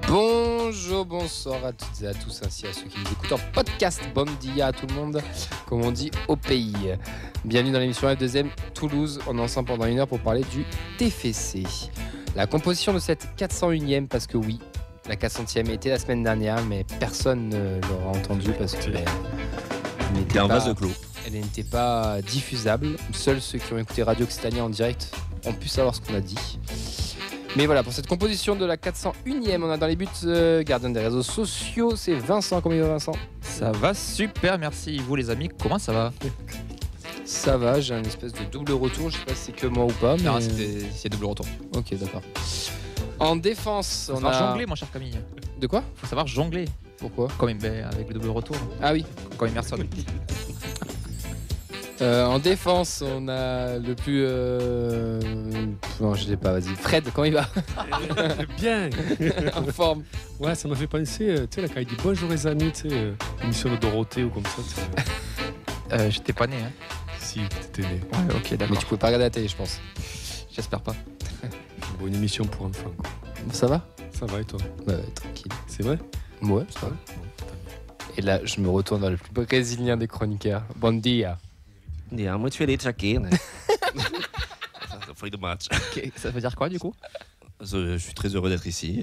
Bonjour, bonsoir à toutes et à tous, ainsi à ceux qui nous écoutent en podcast. Bon dia à tout le monde, comme on dit au pays. Bienvenue dans l'émission F2M Toulouse. On est ensemble pendant une heure pour parler du TFC. La composition de cette 401e, parce que oui, la 400e était la semaine dernière, mais personne ne l'aura entendu parce que elle n'était pas diffusable. Seuls ceux qui ont écouté Radio Occitanie en direct ont pu savoir ce qu'on a dit. Mais voilà, pour cette composition de la 401e, on a dans les buts gardien des réseaux sociaux, c'est Vincent. Comment il va, Vincent ? Ça va super, merci. Vous les amis, comment ça va ? Ça va, j'ai un espèce de double retour, je sais pas si c'est que moi ou pas. Mais... Non, c'est double retour. Ok, d'accord. En défense, faut savoir jongler, mon cher Camille. De quoi ? Faut savoir jongler. Pourquoi ? Comme avec le double retour. Ah oui. Comme Emerson. En défense, on a le plus... Non, je sais pas, vas-y. Fred, comment il va ? Bien. En forme. Ouais, ça m'a fait penser, tu sais, là, quand il dit bonjour les amis, tu sais, émission de Dorothée ou comme ça. J'étais pas né, hein. Si, t'étais né. Ouais, ok, d'accord. Mais tu pouvais pas regarder la télé, je pense. J'espère pas. Bon, une émission pour enfants, quoi. Ça va ? Ça va et toi ? Ouais, tranquille. C'est vrai ? Ouais, ça va. Et là, je me retourne vers le plus brésilien des chroniqueurs. Bon dia. Ja, muito feliz aqui, né? Foi do match. Okay, ça veut dire quoi du coup ? Je suis très heureux d'être ici.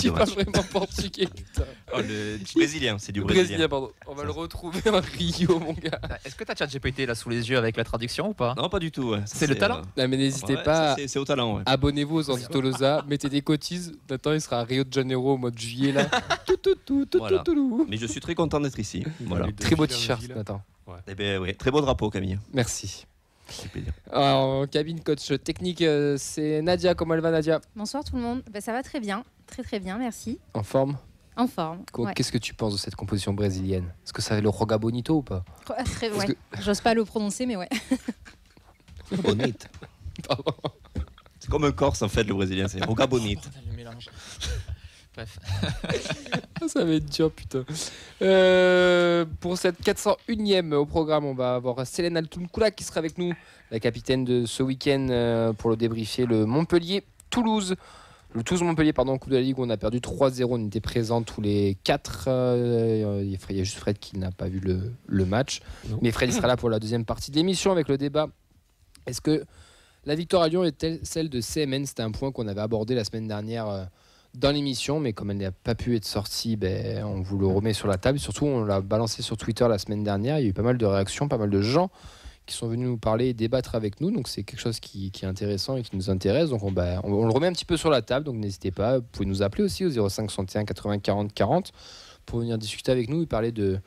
Tu parles vraiment portugais, putain. Oh, le brésilien, c'est du brésilien. Pardon. On va le retrouver en Rio, mon gars. Est-ce que t'as ChatGPT là sous les yeux avec la traduction ou pas ? Non, pas du tout. Ouais. C'est le talent. Non, mais n'hésitez pas. C'est au talent. Ouais. Abonnez-vous aux Ornitholosa, mettez des cotises. Maintenant, il sera à Rio de Janeiro au mois de juillet là. Voilà. Mais je suis très content d'être ici. Voilà. Très beau t-shirt, Nathan. Ouais. Eh ben, ouais. Très beau drapeau, Camille. Merci. C'est plaisir. Alors, en cabine coach technique, c'est Nadia. Comment elle va, Nadia ? Bonsoir tout le monde. Ça va très bien, très bien, merci. En forme ? En forme. Ouais. Qu'est-ce que tu penses de cette composition brésilienne ? Est-ce que ça fait le Roga Bonito ou pas ? Ouais. J'ose pas le prononcer, mais ouais. Bonite. Pardon. C'est comme un Corse en fait, le brésilien, c'est Roga Bonite. Le mélange. Bref. Ça va être dur, putain. Pour cette 401e au programme, on va avoir Selena Altunkula qui sera avec nous, la capitaine de ce week-end, pour le débriefer le Montpellier-Toulouse. Le Toulouse-Montpellier, pardon, Coupe de la Ligue, où on a perdu 3-0. On était présents tous les 4. Il y a juste Fred qui n'a pas vu le match. Non. Mais Fred il sera là pour la deuxième partie de l'émission avec le débat. Est-ce que la victoire à Lyon est-elle celle de CMN ? C'était un point qu'on avait abordé la semaine dernière dans l'émission, mais comme elle n'a pas pu être sortie, on vous le remet sur la table. Surtout, on l'a balancé sur Twitter la semaine dernière. Il y a eu pas mal de réactions, pas mal de gens qui sont venus nous parler et débattre avec nous. Donc, c'est quelque chose qui est intéressant et qui nous intéresse. Donc, on le remet un petit peu sur la table. Donc, n'hésitez pas. Vous pouvez nous appeler aussi au 05 61 80 40 40 pour venir discuter avec nous et parler de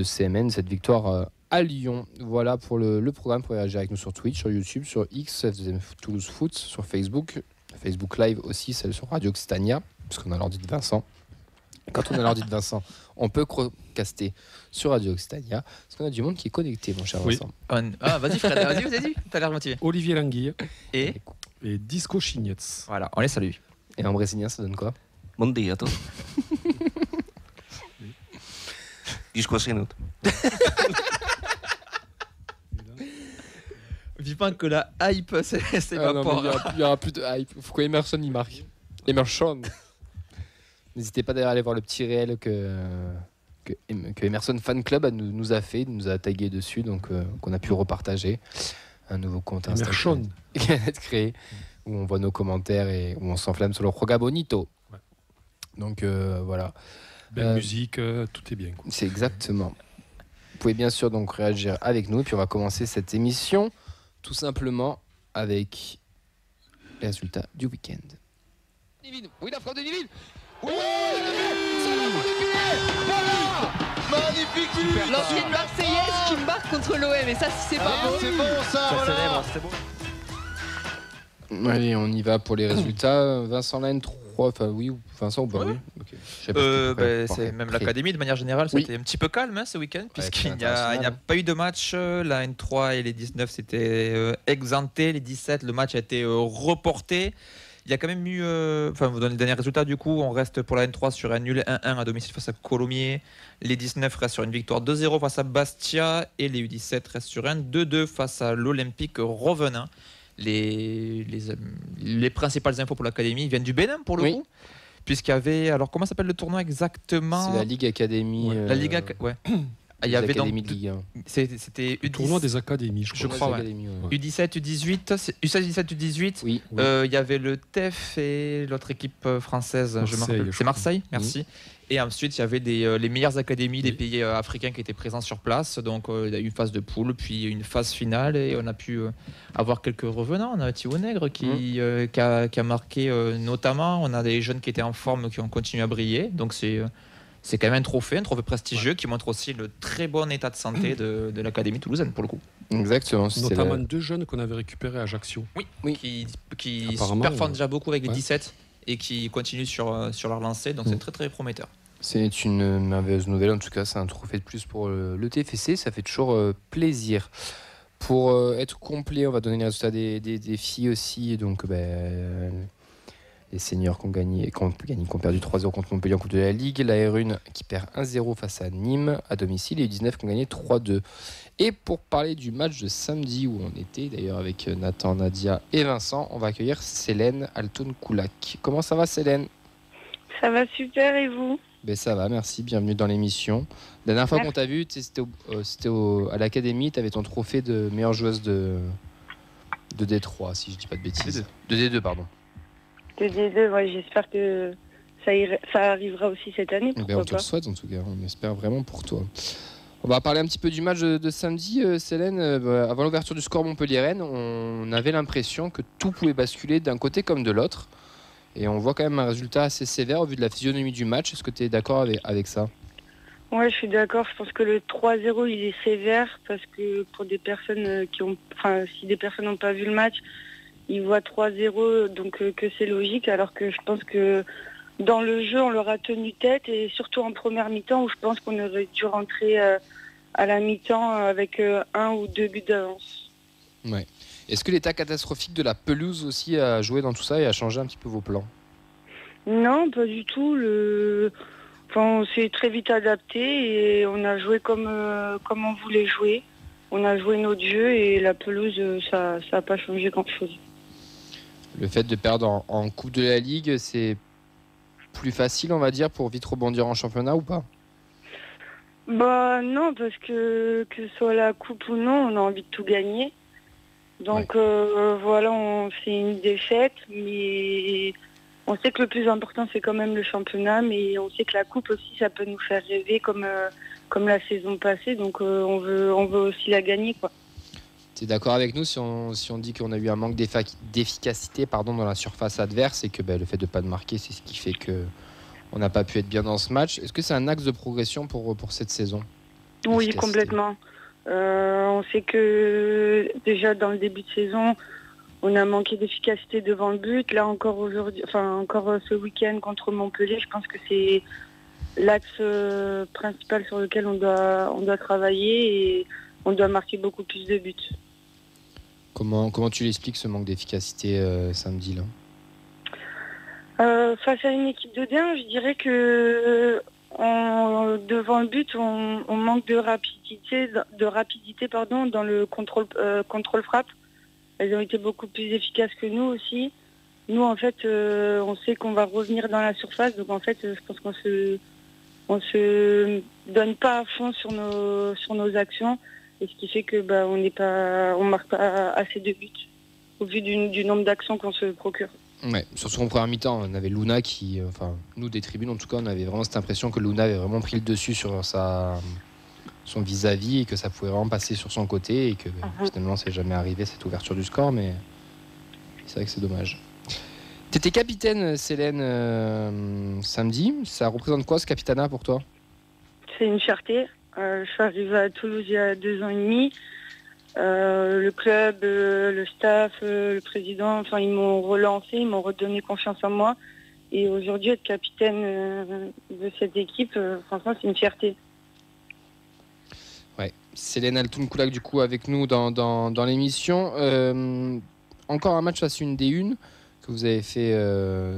CMN, cette victoire à Lyon. Voilà pour le programme. Pour réagir avec nous sur Twitch, sur YouTube, sur X, Toulouse Foot, sur Facebook Live aussi, celle sur Radio Occitania, parce qu'on a l'ordi de Vincent. Quand on a l'ordi de Vincent, on peut caster sur Radio Occitania, parce qu'on a du monde qui est connecté, mon cher Vincent. Ah, vas-y Fred, vas-y, t'as l'air motivé. Olivier Languille et Disco Chignetz. Voilà, on les salue. Et en brésilien, ça donne quoi ? Bon dia, toi. Disco Chignetz. Vivant que la hype, c'est pas pour. Il y aura plus de hype. Il faut qu'Emerson y marque. Emerson. N'hésitez pas d'ailleurs à aller voir le petit réel que Emerson Fan Club nous a fait, nous a tagué dessus, donc qu'on a pu repartager. Un nouveau compte Instagram qui vient d'être créé, où on voit nos commentaires et où on s'enflamme sur le Roga Bonito. Ouais. Donc voilà. Belle musique, tout est bien. Quoi. C'est exactement. Vous pouvez bien sûr donc réagir avec nous, et puis on va commencer cette émission tout simplement avec les résultats du week-end. Oui, la frappe de Divine. Oui, magnifique. L'ancienne Marseillaise qui marque contre l'OM, et ça c'est pas beau. C'est bon ça, voilà. C'est bon. Allez, on y va pour les résultats. Vincent Laine 3, enfin oui, Vincent ou pas oui. Okay. C'est même l'académie de manière générale, c'était un petit peu calme ce week-end, puisqu'il n'y a pas eu de match. La N3 et les 19 c'était exempté, les 17 le match a été reporté. Il y a quand même eu, vous donnez les derniers résultats du coup, on reste pour la N3 sur un nul 1-1 à domicile face à Colomiers. Les 19 restent sur une victoire 2-0 face à Bastia et les U17 restent sur un 2-2 face à l'Olympique Rovenin. Les principales infos pour l'académie viennent du Bénin pour le coup. Puisqu'il y avait, alors comment s'appelle le tournoi exactement? C'est la Ligue Académie. La Ligue ouais. Il y avait donc c'était le tournoi des académies, je crois. U17, U18, U16, U17, U18. Oui. Il y avait le TEF et l'autre équipe française, c'est Marseille, merci. Et ensuite, il y avait les meilleures académies des pays africains qui étaient présents sur place. Donc, il y a eu une phase de poule, puis une phase finale. Et on a pu avoir quelques revenants. On a Thibaut Nègre qui a marqué notamment. On a des jeunes qui étaient en forme, qui ont continué à briller. Donc, c'est quand même un trophée prestigieux qui montre aussi le très bon état de santé de l'académie toulousaine, pour le coup. Exactement. Notamment 2 jeunes qu'on avait récupérés à Ajaccio. Oui. Qui performent déjà beaucoup avec les 17 et qui continuent sur leur lancée. Donc, c'est très, très prometteur. C'est une merveilleuse nouvelle, en tout cas c'est un trophée de plus pour le TFC, ça fait toujours plaisir. Pour être complet, on va donner les résultats des filles aussi, donc les seniors qui ont perdu 3-0 contre Montpellier en Coupe de la Ligue, la R1 qui perd 1-0 face à Nîmes à domicile et les U19 qui ont gagné 3-2. Et pour parler du match de samedi où on était d'ailleurs avec Nathan, Nadia et Vincent, on va accueillir Célène Altoun-Koulak. Comment ça va Célène? Ça va super et vous? Ça va, merci, bienvenue dans l'émission. La dernière fois qu'on t'a vu, c'était à l'académie, tu avais ton trophée de meilleure joueuse de D3, si je dis pas de bêtises. De D2, pardon. De D2, ouais, j'espère que ça arrivera aussi cette année. On te le souhaite en tout cas, on espère vraiment pour toi. On va parler un petit peu du match de samedi, Célène. Avant l'ouverture du score Montpellier-Rennes, on avait l'impression que tout pouvait basculer d'un côté comme de l'autre. Et on voit quand même un résultat assez sévère au vu de la physionomie du match. Est-ce que tu es d'accord avec ça? Ouais, je suis d'accord. Je pense que le 3-0, il est sévère parce que pour des personnes si des personnes n'ont pas vu le match, ils voient 3-0, donc que c'est logique. Alors que je pense que dans le jeu, on leur a tenu tête et surtout en première mi-temps où je pense qu'on aurait dû rentrer à la mi-temps avec 1 ou 2 buts d'avance. Ouais. Est-ce que l'état catastrophique de la pelouse aussi a joué dans tout ça et a changé un petit peu vos plans? Non, pas du tout. On s'est très vite adapté et on a joué comme on voulait jouer. On a joué notre jeu et la pelouse, ça n'a pas changé grand-chose. Le fait de perdre en Coupe de la Ligue, c'est plus facile, on va dire, pour vite rebondir en championnat ou pas? Non, parce que ce soit la Coupe ou non, on a envie de tout gagner. Donc c'est une défaite, mais on sait que le plus important c'est quand même le championnat, mais on sait que la coupe aussi ça peut nous faire rêver comme la saison passée, donc on veut aussi la gagner quoi. Tu es d'accord avec nous si on dit qu'on a eu un manque d'efficacité dans la surface adverse et que le fait de ne pas marquer c'est ce qui fait qu'on n'a pas pu être bien dans ce match. Est-ce que c'est un axe de progression pour cette saison? Oui, complètement. On sait que déjà dans le début de saison, on a manqué d'efficacité devant le but. Là encore aujourd'hui, encore ce week-end contre Montpellier, je pense que c'est l'axe principal sur lequel on doit travailler et on doit marquer beaucoup plus de buts. Comment tu l'expliques ce manque d'efficacité samedi là? Face à une équipe de D1, je dirais que devant le but, on manque de rapidité dans le contrôle frappe. Elles ont été beaucoup plus efficaces que nous aussi. Nous, en fait, on sait qu'on va revenir dans la surface, donc en fait, je pense qu'on se donne pas à fond sur nos actions, et ce qui fait que on marque pas assez de buts au vu du nombre d'actions qu'on se procure. Ouais, surtout en première mi-temps, on avait Luna qui, nous des tribunes en tout cas, on avait vraiment cette impression que Luna avait vraiment pris le dessus sur son vis-à-vis et que ça pouvait vraiment passer sur son côté et que finalement c'est jamais arrivé cette ouverture du score, mais c'est vrai que c'est dommage. T'étais capitaine Célène samedi, ça représente quoi ce capitanat pour toi? C'est une fierté, je suis arrivée à Toulouse il y a 2 ans et demi. Le club, le staff, le président, ils m'ont relancé, ils m'ont redonné confiance en moi. Et aujourd'hui, être capitaine de cette équipe, franchement, c'est une fierté. Ouais, Célène Altoun-Koulak du coup avec nous dans l'émission. Encore un match face à une D1. que vous avez fait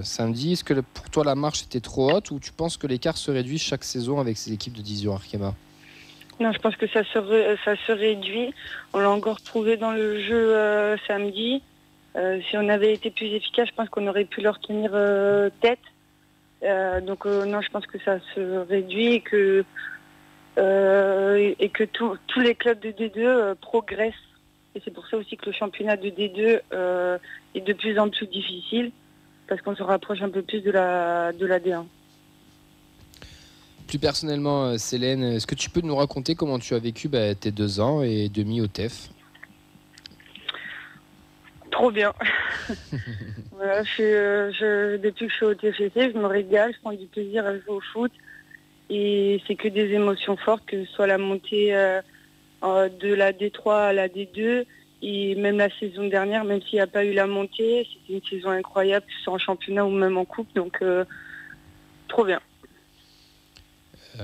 samedi. Est-ce que pour toi la marche était trop haute ou tu penses que l'écart se réduit chaque saison avec ces équipes de division Arkema? Non, je pense que ça se réduit. On l'a encore prouvé dans le jeu samedi. Si on avait été plus efficace, je pense qu'on aurait pu leur tenir tête. Donc non, je pense que ça se réduit et que tous les clubs de D2 progressent. Et c'est pour ça aussi que le championnat de D2 est de plus en plus difficile, parce qu'on se rapproche un peu plus de la D1. Plus personnellement, Célène, est-ce que tu peux nous raconter comment tu as vécu tes 2 ans et demi au TEF? Trop bien. Voilà, depuis que je suis au TFC, je me régale, je prends du plaisir à jouer au foot. Et c'est que des émotions fortes, que ce soit la montée de la D3 à la D2. Et même la saison dernière, même s'il n'y a pas eu la montée, c'était une saison incroyable, que ce soit en championnat ou même en coupe. Donc, trop bien.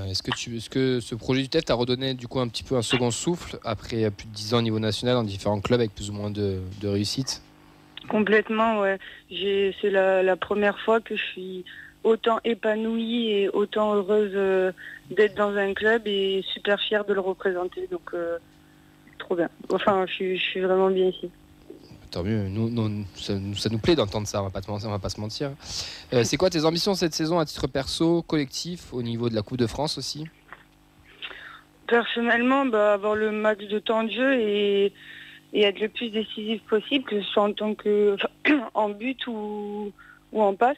Est-ce que ce projet du TEF t'a redonné du coup un petit peu un second souffle après plus de 10 ans au niveau national dans différents clubs avec plus ou moins de réussite? Complètement, ouais. C'est la première fois que je suis autant épanouie et autant heureuse d'être dans un club et super fière de le représenter. Donc, trop bien. Enfin, je suis vraiment bien ici. Tant mieux, ça nous plaît d'entendre ça, on va pas se mentir. C'est quoi tes ambitions cette saison à titre perso, collectif, au niveau de la Coupe de France aussi? Personnellement, avoir le max de temps de jeu et être le plus décisif possible, que ce soit en but ou en passe.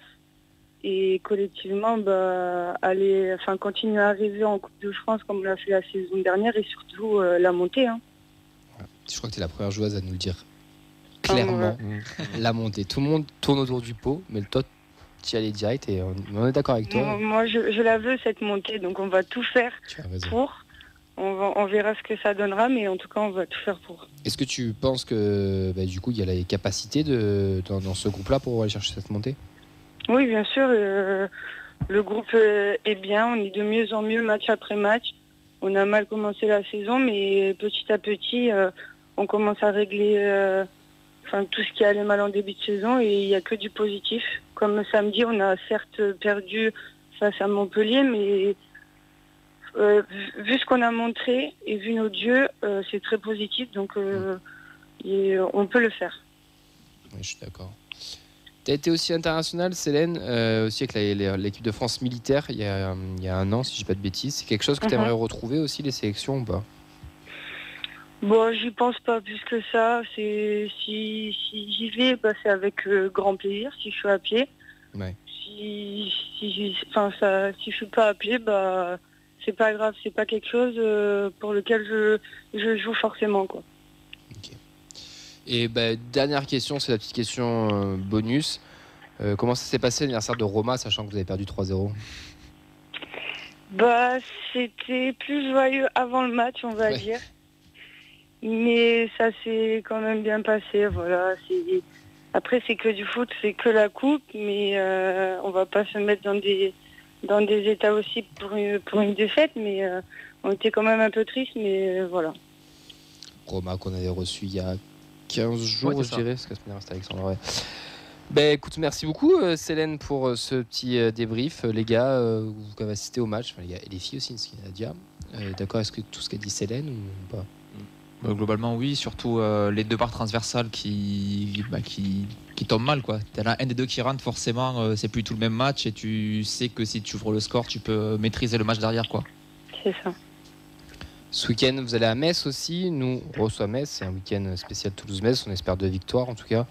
Et collectivement, continuer à arriver en Coupe de France comme on l'a fait la saison dernière et surtout la montée. Hein. Ouais. Je crois que tu es la première joueuse à nous le dire. Clairement, la montée. Tout le monde tourne autour du pot, mais toi, tu y allais direct et on est d'accord avec toi. Moi, je la veux, cette montée, donc on va tout faire pour. On verra ce que ça donnera, mais en tout cas, on va tout faire pour. Est-ce que tu penses que du coup, il y a les capacités dans ce groupe-là pour aller chercher cette montée? Oui, bien sûr. Le groupe est bien, on est de mieux en mieux match après match. On a mal commencé la saison, mais petit à petit, on commence à régler tout ce qui allait mal en début de saison et il n'y a que du positif. Comme samedi, on a certes perdu face à Montpellier, mais vu ce qu'on a montré et vu nos jeux, c'est très positif, donc on peut le faire. Oui, je suis d'accord. Tu as été aussi internationale, Célène, aussi avec l'équipe de France militaire il y a 1 an, si je dis pas de bêtises. C'est quelque chose que tu aimerais retrouver aussi, les sélections ou pas? Bon, j'y pense pas plus que ça. Si j'y vais, c'est avec grand plaisir, si je suis à pied. Ouais. Si je suis pas à pied, c'est pas grave, c'est pas quelque chose pour lequel je joue forcément, quoi. Okay. Et dernière question, c'est la petite question bonus. Comment ça s'est passé l'anniversaire de Roma, sachant que vous avez perdu 3-0? C'était plus joyeux avant le match, on va dire. Mais ça s'est quand même bien passé, voilà. Après, c'est que du foot, c'est que la coupe, mais on va pas se mettre dans des états aussi pour une défaite, mais on était quand même un peu tristes, mais voilà. Roma qu'on avait reçu il y a 15 jours, je dirais, parce que c'était Alexandre. Ouais. Écoute, merci beaucoup Célène pour ce petit débrief. Les gars, vous avez assisté au match, les gars, et les filles aussi, ce qu'il a dit. D'accord, est-ce que tout ce qu'a dit Célène ou pas? Globalement oui, surtout les 2 barres transversales qui tombent mal, quoi. T'as là un des deux qui rentre, forcément c'est plus tout le même match et tu sais que si tu ouvres le score tu peux maîtriser le match derrière, quoi. C'est ça. Ce week-end vous allez à Metz aussi, nous on reçoit Metz, c'est un week-end spécial Toulouse-Metz, on espère 2 victoires en tout cas.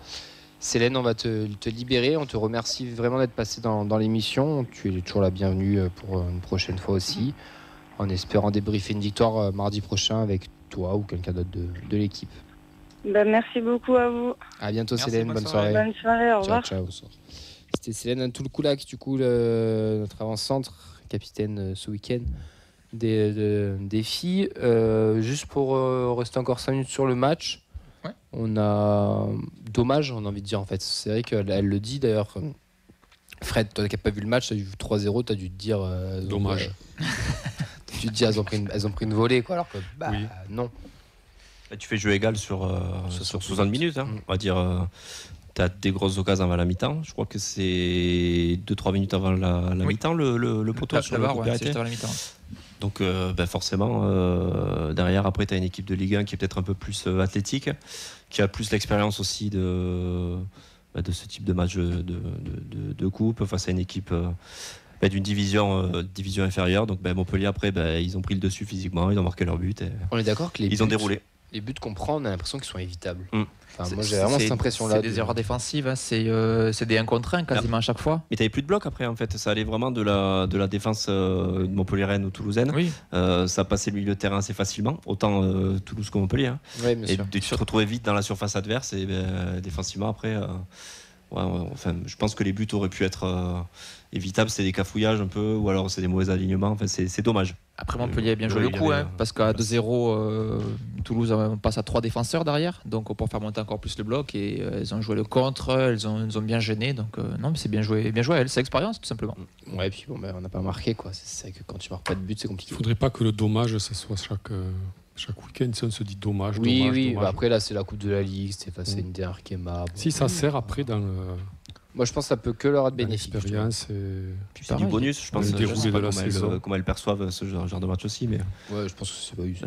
Célène, on va te libérer, on te remercie vraiment d'être passé dans l'émission, tu es toujours la bienvenue pour une prochaine fois aussi, en espérant débriefer une victoire mardi prochain avec toi ou quelqu'un d'autre de l'équipe. Merci beaucoup à vous. À bientôt. Merci, Célène, bonne soirée. Bonne soirée, au revoir. Ciao. C'était Célène Toulkoulak, du coup, notre avant-centre, capitaine ce week-end des filles. Juste pour rester encore 5 minutes sur le match, on a dommage, on a envie de dire en fait. C'est vrai qu'elle le dit d'ailleurs. Fred, toi qui n'as pas vu le match, tu as vu 3-0, tu as dû te dire dommage. Tu te dis elles ont pris une volée, quoi, alors que non. Là, tu fais jeu égal sur 60 minutes, hein, on va dire. Tu as des grosses occasions avant la mi-temps. Je crois que c'est 2-3 minutes avant la mi-temps, le poteau sur la c'était avant la mi-temps. Donc forcément, derrière, après, tu as une équipe de Ligue 1 qui est peut-être un peu plus athlétique, qui a plus l'expérience aussi de ce type de match de coupe face à une équipe d'une division inférieure. Donc Montpellier, après, ils ont pris le dessus physiquement, ils ont marqué leur but. On est d'accord que ils ont déroulé. Les buts qu'on prend, on a l'impression qu'ils sont évitables. Enfin, moi, j'ai vraiment cette impression-là. C'est des erreurs défensives, hein. C'est des 1 contre 1 quasiment à chaque fois. Mais tu n'avais plus de bloc après, en fait. Ça allait vraiment de la défense montpelliéraine ou toulousaine. Oui. Ça passait le milieu de terrain assez facilement, autant Toulouse que Montpellier. Hein. Oui, bien sûr. Tu te retrouvais vite dans la surface adverse et défensivement, après, je pense que les buts auraient pu être évitables. C'est des cafouillages un peu, ou alors c'est des mauvais alignements. Enfin, c'est dommage. Après, Montpellier a bien joué le coup, parce qu'à 2-0, Toulouse passe à 3 défenseurs derrière, donc pour faire monter encore plus le bloc, et elles ont joué le contre, elles ont bien gêné, donc non, mais c'est bien joué à elles, c'est l'expérience tout simplement. Ouais, et puis on n'a pas marqué, quoi. C'est vrai que quand tu marques pas de but, c'est compliqué. Il faudrait pas que le dommage, ça soit chaque week-end, si on se dit dommage. Oui, dommage. Bah après là, c'est la Coupe de la Ligue, c'est une dernière qui est marbre. Si ça sert après dans le. Moi, je pense que ça peut que leur être bénéfique. L'expérience c'est du bonus, je pense. Le déroulé de la saison. Comment elles perçoivent ce genre de match aussi. Mais ouais, je pense que c'est pas eu.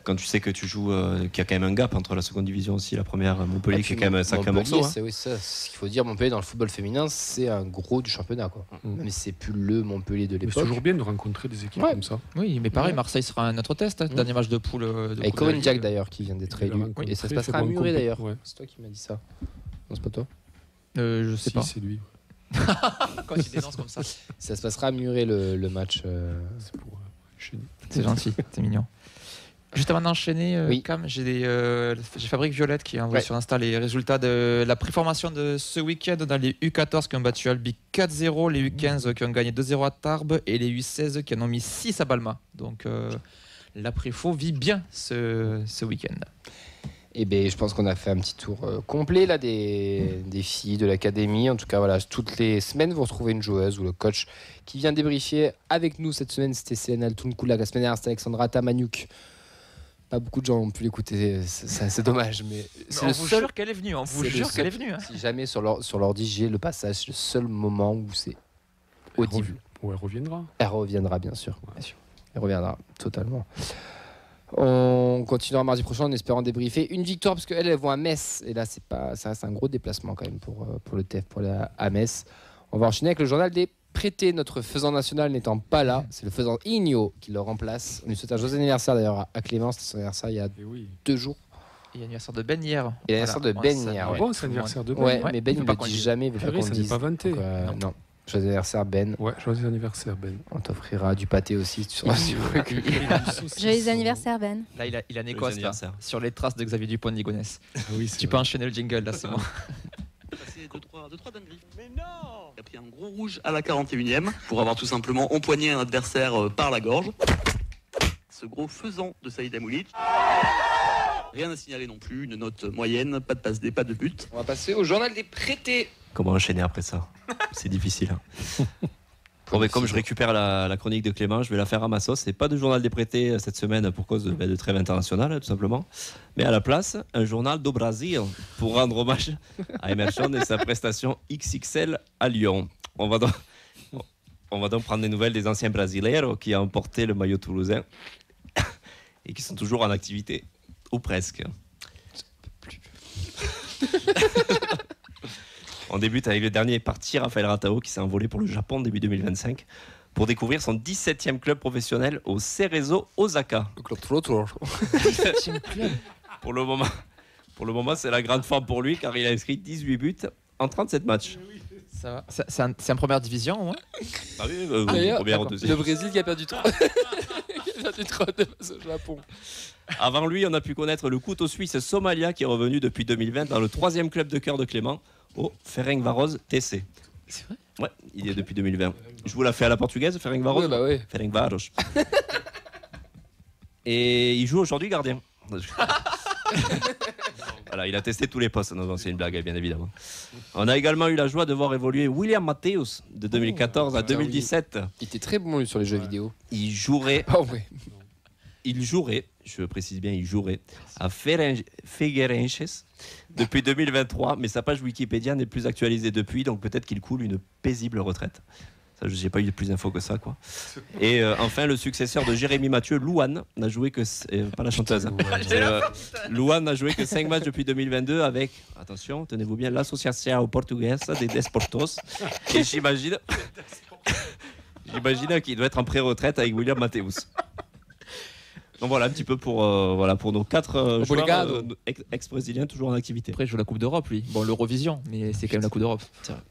Quand tu sais que tu joues, qu'il y a quand même un gap entre la seconde division aussi, la première, Montpellier, qui est quand même un sacré morceau. C'est ça. Ce qu'il faut dire, Montpellier dans le football féminin, c'est un gros du championnat, quoi. Mais c'est plus le Montpellier de l'époque. C'est toujours bien de rencontrer des équipes comme ça. Oui, mais pareil, Marseille sera un autre test, dernier match de poule. Avec Corinne Diac d'ailleurs, qui vient d'être élu. Et ça se passera à Muret d'ailleurs. C'est toi qui m'as dit ça. Non, c'est pas toi. Je sais pas. C'est lui. Quand il dénonce comme ça. Ça se passera à Muret le match. C'est gentil, c'est mignon. Juste avant d'enchaîner, Cam, j'ai Fabrique Violette qui a envoyé sur Insta les résultats de la préformation de ce week-end dans les U14 qui ont battu Albi 4-0, les U15 qui ont gagné 2-0 à Tarbes et les U16 qui en ont mis 6 à Balma. Donc la préfo vit bien ce week-end. Et je pense qu'on a fait un petit tour complet là des filles de l'académie. En tout cas, voilà, toutes les semaines, vous retrouvez une joueuse ou le coach qui vient débriefer avec nous. Cette semaine, c'était Selena Altunkoula. La semaine dernière, c'était Alexandra Tamaniuk. Pas beaucoup de gens ont pu l'écouter, c'est dommage. Mais c'est on vous jure qu'elle est venue. On vous jure qu'elle est venue. Si jamais sur l'ordi, j'ai le passage, c'est le seul moment où c'est audible. Elle reviendra. Elle reviendra, bien sûr. Elle reviendra totalement. On continuera mardi prochain en espérant débriefer une victoire parce qu'elles vont à Metz et là ça reste un gros déplacement quand même pour le TEF pour aller à Metz. On va enchaîner avec le journal des prêtés, notre faisant national n'étant pas là, c'est le faisant Igno qui le remplace. On lui souhaite un joyeux anniversaire d'ailleurs à Clémence, c'était son anniversaire il y a 2 jours. Et l'anniversaire de Ben hier. Et l'anniversaire de Ben hier. Ah bon, c'est l'anniversaire de Ben. Ouais, mais Ben il ne le dit jamais, il veut pas qu'on le dise. Ça n'est pas vanté. Non. Joyeux anniversaire Ben. Ouais, joyeux anniversaire Ben. On t'offrira du pâté aussi. Tu seras joyeux anniversaire Ben. Là il a Nécoste sur les traces de Xavier Dupont de Ligonnès. Tu peux enchaîner le jingle là, c'est bon. Passer 2-3 dingueries. Mais non! Il a pris un gros rouge à la 41e pour avoir tout simplement empoigné un adversaire par la gorge. Ce gros faisant de Saïd Amoulic. Rien à signaler non plus, une note moyenne, pas de passe D, pas de but. On va passer au journal des prêtés. Comment enchaîner après ça? C'est difficile. Hein. Bon, mais comme je récupère la chronique de Clément, je vais la faire à ma sauce. C'est pas de journal des prêtés cette semaine pour cause de trêve internationale, tout simplement. Mais à la place, un journal do Brasil pour rendre hommage à Emerson et sa prestation XXL à Lyon. On va donc prendre des nouvelles des anciens brasileiros qui ont emporté le maillot toulousain et qui sont toujours en activité. Ou presque. On débute avec le dernier parti, Raphaël Ratao, qui s'est envolé pour le Japon début 2025 pour découvrir son 17e club professionnel au Cerezo Osaka. Le club trottoir. Pour le moment, c'est la grande forme pour lui car il a inscrit 18 buts en 37 matchs. Ça va. C'est en première division, au moins. Ah oui, première ou deuxième. Le Brésil qui a perdu 3 de face au Japon. Avant lui, on a pu connaître le couteau suisse Somalia qui est revenu depuis 2020 dans le 3e club de cœur de Clément, au Ferencváros TC. C'est vrai? Ouais, il y est depuis 2020. Je vous la fais à la portugaise, Ferencváros. Oui, bah oui. Ferencváros. Et il joue aujourd'hui gardien. Voilà, il a testé tous les postes. Non, c'est une blague, bien évidemment. On a également eu la joie de voir évoluer William Matthäus de 2014 à 2017. Il était très bon lui sur les jeux vidéo. Il jouerait. Oh, ouais. il jouerait, je précise bien, il jouerait à Figueirense depuis 2023, mais sa page Wikipédia n'est plus actualisée depuis, donc peut-être qu'il coule une paisible retraite. Ça, je n'ai pas eu plus d'infos que ça, quoi. Et enfin, le successeur de Jérémy Mathieu, Louane, n'a joué que pas la chanteuse. Louane n'a joué que 5 matchs depuis 2022 avec, attention, tenez-vous bien, l'Associação Portuguesa de Desportos. Et j'imagine qu'il doit être en pré-retraite avec William Mateus. Donc voilà un petit peu pour nos 4 joueurs ex-brésiliens toujours en activité. Après, il joue la Coupe d'Europe, lui. Bon, l'Eurovision, mais c'est quand même la Coupe d'Europe. C'est vrai.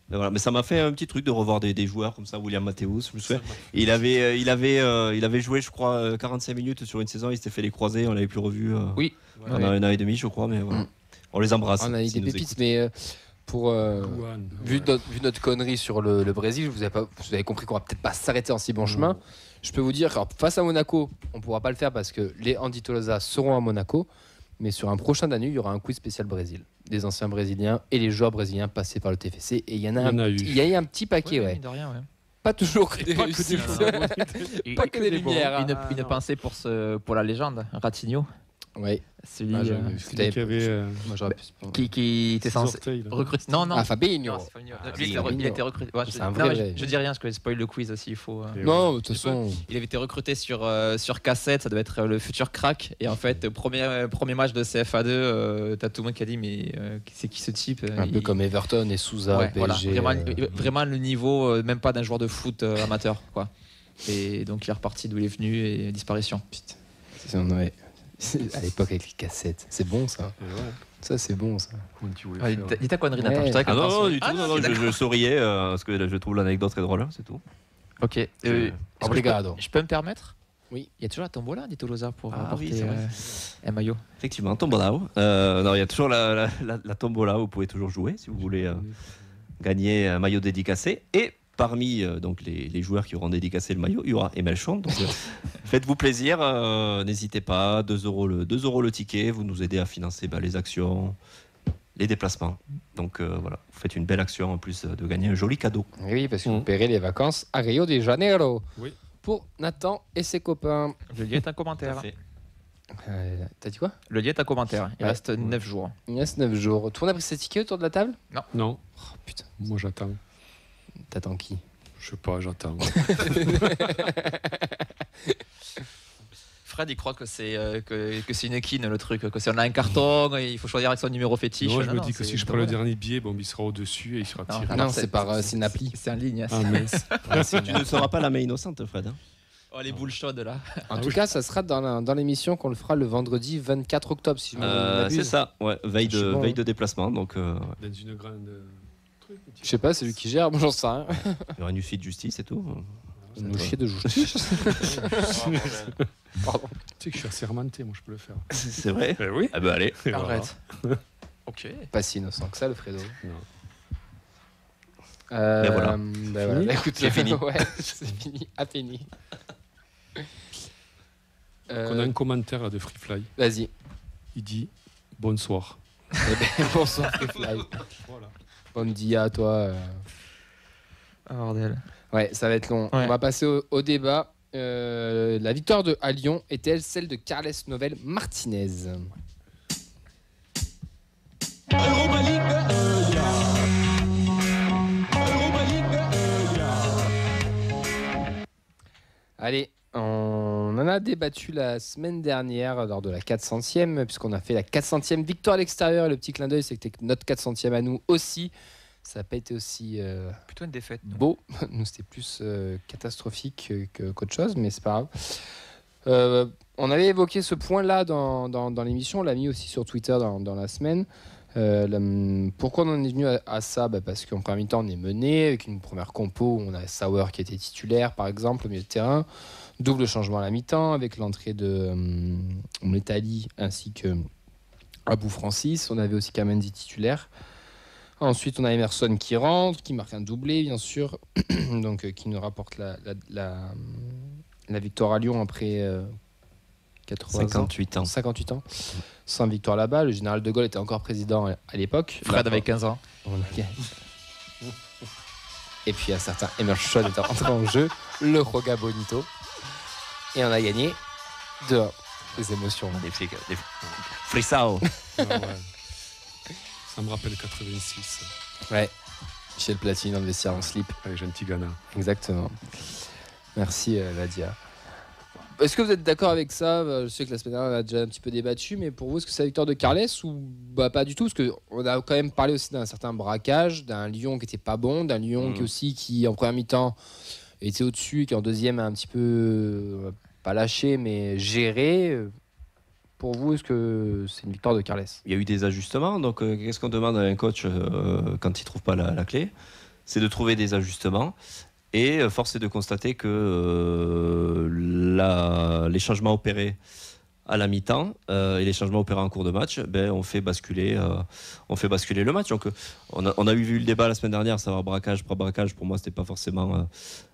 Mais, voilà. Mais ça m'a fait un petit truc de revoir des joueurs comme ça, William Mateus. Je me souviens. Il avait joué, je crois, 45 minutes sur une saison. Il s'était fait les croisés. On l'avait plus revu pendant un an et demi, je crois. Mais voilà. On les embrasse. On a eu des pépites, mais vu notre connerie sur le Brésil, vous avez compris qu'on va peut-être pas s'arrêter en si bon chemin. Je peux vous dire que face à Monaco, on pourra pas le faire parce que les Andy Tolosa seront à Monaco. Mais sur un prochain Danube, il y aura un quiz spécial Brésil. Des anciens Brésiliens et les joueurs brésiliens passés par le TFC. Et il y a eu un petit paquet, ouais. De rien, ouais. Pas toujours que des réussites. Pas que des lumières. Une pensée pour la légende, Ratinho. Oui. Celui qui avait. Qui était censé recruter. Non. Fabinho. Lui, il a été recruté. Je dis rien, parce que je spoil le quiz aussi. Il faut. Non, de toute façon. Il avait été recruté sur cassette, ça doit être le futur crack. Et en fait, premier match de CFA2, t'as tout le monde qui a dit mais c'est qui ce type? Un peu comme Everton et Sousa, PSG. Vraiment le niveau, même pas d'un joueur de foot amateur, quoi. Et donc il est reparti d'où il est venu et disparition. Putain. À l'époque avec les cassettes, c'est bon ça. Ça c'est bon ça. Dis ta connerie, Nathan. Non, du tout. Je souriais parce que je trouve l'anecdote très drôle, c'est tout. Ok. Obrigado. Je peux me permettre? Oui. Il y a toujours la tombola des Tolosa pour apporter un maillot. Effectivement, tombola. Il y a toujours la tombola. Vous pouvez toujours jouer si vous voulez gagner un maillot dédicacé. Et parmi donc les joueurs qui auront dédicacé le maillot, il y aura Emel Chant. Donc faites-vous plaisir, n'hésitez pas. 2 euros le ticket, vous nous aidez à financer les actions, les déplacements. Donc voilà, vous faites une belle action en plus de gagner un joli cadeau. Oui, parce que vous paierez les vacances à Rio de Janeiro. Oui. Pour Nathan et ses copains. Le lien est un commentaire. T'as dit quoi? Le lien est un commentaire. Il reste 9 jours. Il reste 9 jours. Tout le monde a pris ses tickets autour de la table? Non. Oh, putain. Moi j'attends. T'attends qui? Je sais pas, j'attends. Fred, il croit que c'est une équine le truc, que si on a un carton, il faut choisir avec son numéro fétiche. Non, je me dis que si je prends le dernier billet, il sera au-dessus et il sera tiré. Non, c'est une appli. C'est en ligne. Tu ne seras pas la main innocente, Fred. Oh, les boules chaudes là. En tout cas, ça sera dans l'émission qu'on le fera le vendredi 24 octobre. Si je m'abuse. C'est ça, ouais, veille de déplacement. Donc, dans une grande. Je sais pas, c'est lui qui gère, moi j'en sais rien. Il y aura une fille de justice et tout. Nous chier de justice. Pardon. Tu sais que je suis assermenté, moi je peux le faire. C'est vrai? Oui. Ah bah allez. Arrête. Ok. Pas si innocent que ça, le Fredo. Non. Voilà. Écoute, c'est fini. Ouais, c'est fini. À fini. On a un commentaire de Freefly. Vas-y. Il dit bonsoir. Bonsoir Freefly. Voilà. Bon dia à toi. Bordel. Ouais, ça va être long. Ouais. On va passer au débat. La victoire à Lyon était-elle celle de Carles Novel Martinez? Allez, on en a débattu la semaine dernière lors de la 400e, puisqu'on a fait la 400e victoire à l'extérieur. Et le petit clin d'œil, c'était que notre 400e à nous aussi, ça n'a pas été aussi plutôt une défaite. Beau. Nous, c'était plus catastrophique qu'autre chose, mais c'est pas grave. On avait évoqué ce point-là dans l'émission, on l'a mis aussi sur Twitter dans la semaine. Pourquoi on en est venu à ça? Parce qu'en première mi-temps, on est mené avec une première compo où on a Sauer qui était titulaire, par exemple, au milieu de terrain. Double changement à la mi-temps avec l'entrée de Metali ainsi que Abou Francis. On avait aussi Kamendi titulaire. Ensuite, on a Emerson qui rentre, qui marque un doublé, bien sûr, donc qui nous rapporte la victoire à Lyon après 58 ans. 58 ans. Sans victoire là-bas. Le général de Gaulle était encore président à l'époque. Fred avait 15 ans. Et puis un certain Emerson était rentré en jeu, le Roga Bonito. Et on a gagné 2-1. Les émotions. Des frissao. Ah ouais. Ça me rappelle 86. Ouais. Michel Platini dans le vestiaire en slip. Avec Gentil Ghana. Exactement. Merci Nadia. Est-ce que vous êtes d'accord avec ça? Je sais que la semaine dernière on a déjà un petit peu débattu, mais pour vous, est-ce que c'est la victoire de Carles ou pas du tout? Parce qu'on a quand même parlé aussi d'un certain braquage, d'un Lyon qui était pas bon, d'un Lyon qui en première mi-temps était au-dessus, et qui en deuxième a un petit peu pas lâché, mais géré. Pour vous, est-ce que c'est une victoire de Carles? Il y a eu des ajustements, donc qu'est-ce qu'on demande à un coach quand il ne trouve pas la clé? C'est de trouver des ajustements. Et force est de constater que les changements opérés à la mi-temps et les changements opérés en cours de match, on fait basculer le match. Donc, on a vu le débat la semaine dernière, savoir braquage, pas braquage. Pour moi, c'était pas forcément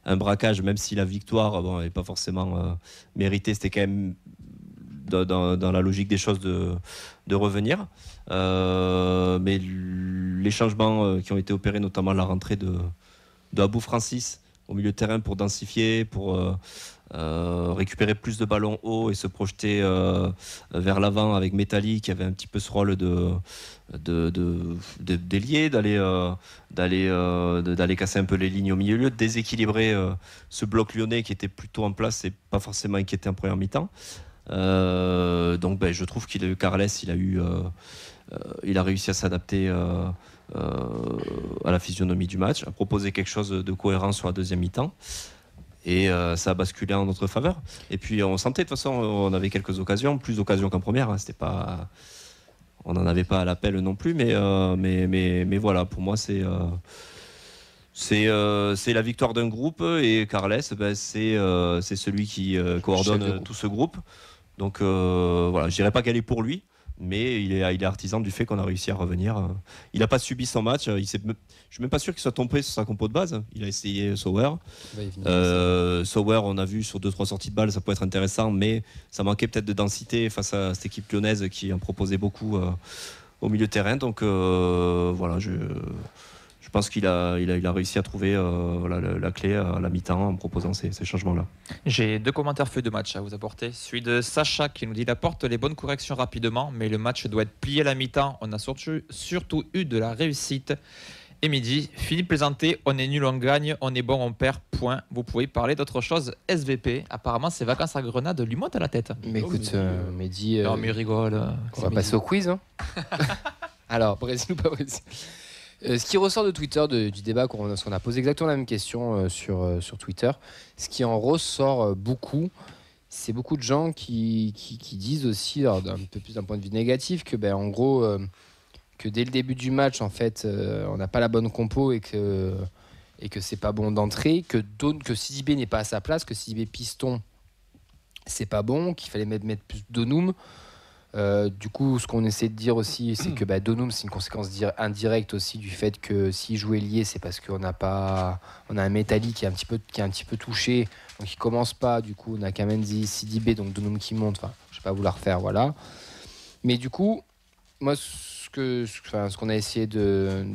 un braquage, même si la victoire n'est pas forcément méritée. C'était quand même dans la logique des choses de revenir. Mais les changements qui ont été opérés, notamment la rentrée de Abou Francis au milieu de terrain pour densifier, pour récupérer plus de ballons hauts et se projeter vers l'avant avec Metalli qui avait un petit peu ce rôle d'ailier, d'aller casser un peu les lignes au milieu, de déséquilibrer ce bloc lyonnais qui était plutôt en place et pas forcément inquiété en première mi-temps. Donc je trouve Carles il a réussi à s'adapter à la physionomie du match, à proposer quelque chose de cohérent sur la deuxième mi-temps, et ça a basculé en notre faveur. Et puis on sentait, de toute façon, on avait quelques occasions, plus d'occasions qu'en première, hein. C'était pas, on n'en avait pas à l'appel non plus, mais voilà, pour moi c'est la victoire d'un groupe, et Carles c'est celui qui coordonne tout ce groupe. Donc voilà, je dirais pas qu'elle est pour lui, mais il est artisan du fait qu'on a réussi à revenir. Il n'a pas subi son match. Je ne suis même pas sûr qu'il soit tombé sur sa compo de base. Il a essayé Sauer. Sauer, on a vu sur 2-3 sorties de balles, ça peut être intéressant, mais ça manquait peut-être de densité face à cette équipe lyonnaise qui en proposait beaucoup au milieu de terrain. Donc voilà, je pense qu'il a réussi à trouver la clé à la mi-temps en proposant ces changements-là. J'ai 2 commentaires feuilles de match à vous apporter. Celui de Sacha qui nous dit: il apporte les bonnes corrections rapidement, mais le match doit être plié à la mi-temps. On a surtout eu de la réussite. Et midi, Philippe plaisantait: on est nul, on gagne, on est bon, on perd, point. Vous pouvez parler d'autre chose. SVP, apparemment ses vacances à Grenade lui montent à la tête. Mais écoute, Mehdi, non mais il rigole. On va passer au quiz, hein. Alors, Brésil ou pas Brésil? Ce qui ressort de Twitter du débat, parce qu'on a posé exactement la même question sur Twitter, ce qui en ressort beaucoup, c'est beaucoup de gens qui disent aussi, alors, un peu plus d'un point de vue négatif, que en gros, que dès le début du match, en fait, on n'a pas la bonne compo et que c'est pas bon d'entrée, que Sidibé n'est pas à sa place, que Sidibé piston, c'est pas bon, qu'il fallait mettre plus Donum. Du coup, ce qu'on essaie de dire aussi, c'est que Donum, c'est une conséquence indirecte aussi du fait que s'il joue ailier, c'est parce qu'on a un Metalli qui est un petit peu touché, donc il commence pas. Du coup, on a Kamenzi, Sidibé, donc Donum qui monte. Enfin, je vais pas vous la refaire, voilà. Mais du coup, moi, ce qu'on a essayé de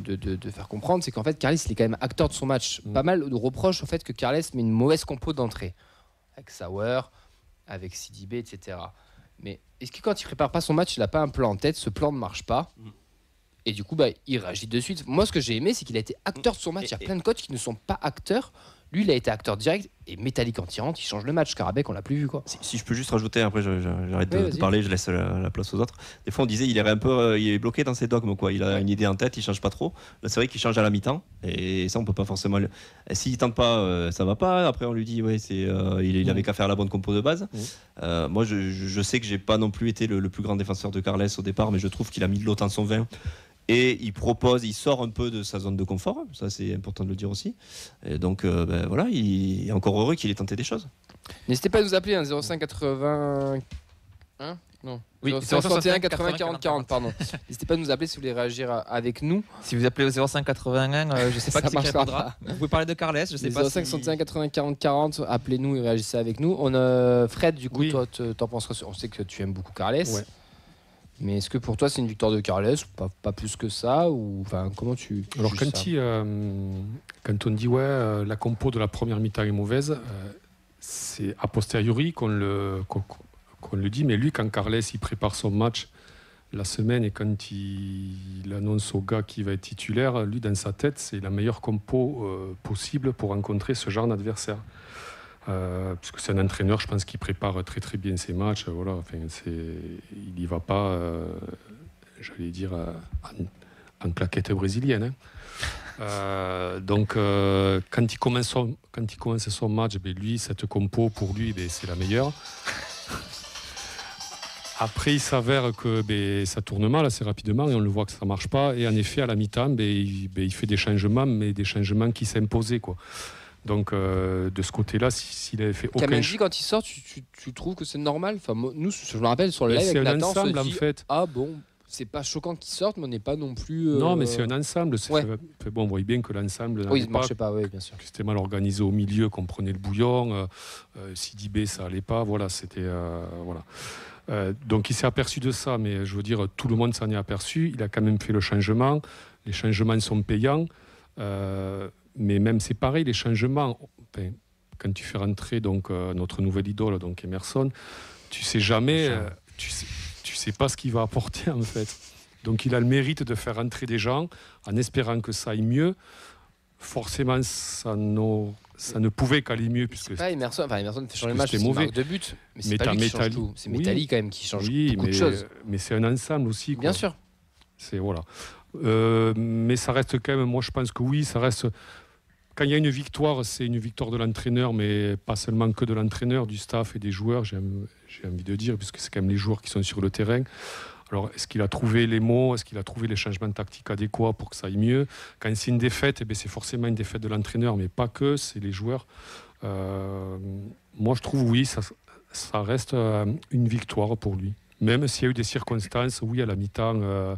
faire comprendre, c'est qu'en fait, Carles, il est quand même acteur de son match. Pas mal de reproches au fait que Carles met une mauvaise compo d'entrée avec Sauer, avec Sidibé, etc. Mais est-ce que quand il prépare pas son match, il n'a pas un plan en tête, ce plan ne marche pas, et du coup il réagit de suite. Moi, ce que j'ai aimé, c'est qu'il a été acteur de son match. Il y a plein de coachs qui ne sont pas acteurs. Lui, il a été acteur direct, et Metalli, quand il rentre, il change le match. Karabek, on l'a plus vu, quoi. Si je peux juste rajouter, après j'arrête de parler, je laisse la place aux autres. Des fois on disait il est bloqué dans ses dogmes, quoi. Il a une idée en tête, il change pas trop. Là, c'est vrai qu'il change à la mi-temps, et ça on peut pas forcément. S'il tente pas, ça va pas. Après on lui dit il avait qu'à faire la bonne compo de base. Moi je sais que j'ai pas non plus été le plus grand défenseur de Carles au départ, mais je trouve qu'il a mis de l'eau dans son vin. Et il sort un peu de sa zone de confort, ça c'est important de le dire aussi. Et donc voilà, il est encore heureux qu'il ait tenté des choses. N'hésitez pas à nous appeler 05 80 non. Oui, 61 80 40 40 pardon. N'hésitez pas à nous appeler si vous voulez réagir avec nous. Si vous appelez au 05 81, je sais pas qui répondra. Vous pouvez parler de Carles, je sais pas. 05 61 80 40 40, appelez-nous et réagissez avec nous. On a Fred, du coup, toi t'en penses quoi? On sait que tu aimes beaucoup Carles. Ouais. Mais est-ce que pour toi c'est une victoire de Carles, pas plus que ça, ou enfin comment tu? Alors quand on dit la compo de la première mi-temps est mauvaise, c'est a posteriori qu'on qu'on le dit, mais lui, quand Carles il prépare son match la semaine et quand il annonce au gars qui va être titulaire, lui, dans sa tête, c'est la meilleure compo possible pour rencontrer ce genre d'adversaire. Parce que c'est un entraîneur, je pense, qui prépare très très bien ses matchs. Voilà, enfin, il n'y va pas, j'allais dire, en claquette brésilienne. Donc, quand il commence son match, lui, cette compo, pour lui, c'est la meilleure. Après, il s'avère que ça tourne mal assez rapidement et on le voit que ça ne marche pas. Et en effet, à la mi-temps, il fait des changements, mais des changements qui s'imposaient, quoi. Donc, de ce côté-là, s'il avait fait aucun... Kamenji, quand il sort, tu trouves que c'est normal? Enfin, nous, je me rappelle, sur le live avec Nathan, on se dit, en fait. Ah bon, c'est pas choquant qu'il sorte, mais on n'est pas non plus... Non, mais c'est un ensemble. Ouais. Bon, on voit bien que l'ensemble... Oui, il ne marchait pas, oui, bien sûr. C'était mal organisé au milieu, qu'on prenait le bouillon. Sidibé, ça n'allait pas. Voilà, c'était... voilà. Donc il s'est aperçu de ça, mais je veux dire, tout le monde s'en est aperçu. Il a quand même fait le changement. Les changements sont payants. Mais même c'est pareil, les changements, quand tu fais rentrer donc, notre nouvelle idole, donc Emerson, tu sais jamais, tu sais pas ce qu'il va apporter en fait. Donc il a le mérite de faire rentrer des gens en espérant que ça aille mieux. Forcément, ça ne pouvait qu'aller mieux. C'est pas Emerson, Emerson fait changer le match, c'est mauvais. de but, mais c'est pas lui qui change tout. C'est Métalli quand même qui change beaucoup de choses. Mais c'est un ensemble aussi, quoi. Bien sûr. C'est, voilà. Mais ça reste quand même, moi je pense que oui, ça reste... Quand il y a une victoire, c'est une victoire de l'entraîneur, mais pas seulement que de l'entraîneur, du staff et des joueurs, j'ai envie de dire, puisque c'est quand même les joueurs qui sont sur le terrain. Alors, est-ce qu'il a trouvé les mots? Est-ce qu'il a trouvé les changements tactiques adéquats pour que ça aille mieux? Quand c'est une défaite, c'est forcément une défaite de l'entraîneur, mais pas que, c'est les joueurs. Moi, je trouve, oui, ça reste une victoire pour lui. Même s'il y a eu des circonstances, oui, à la mi-temps,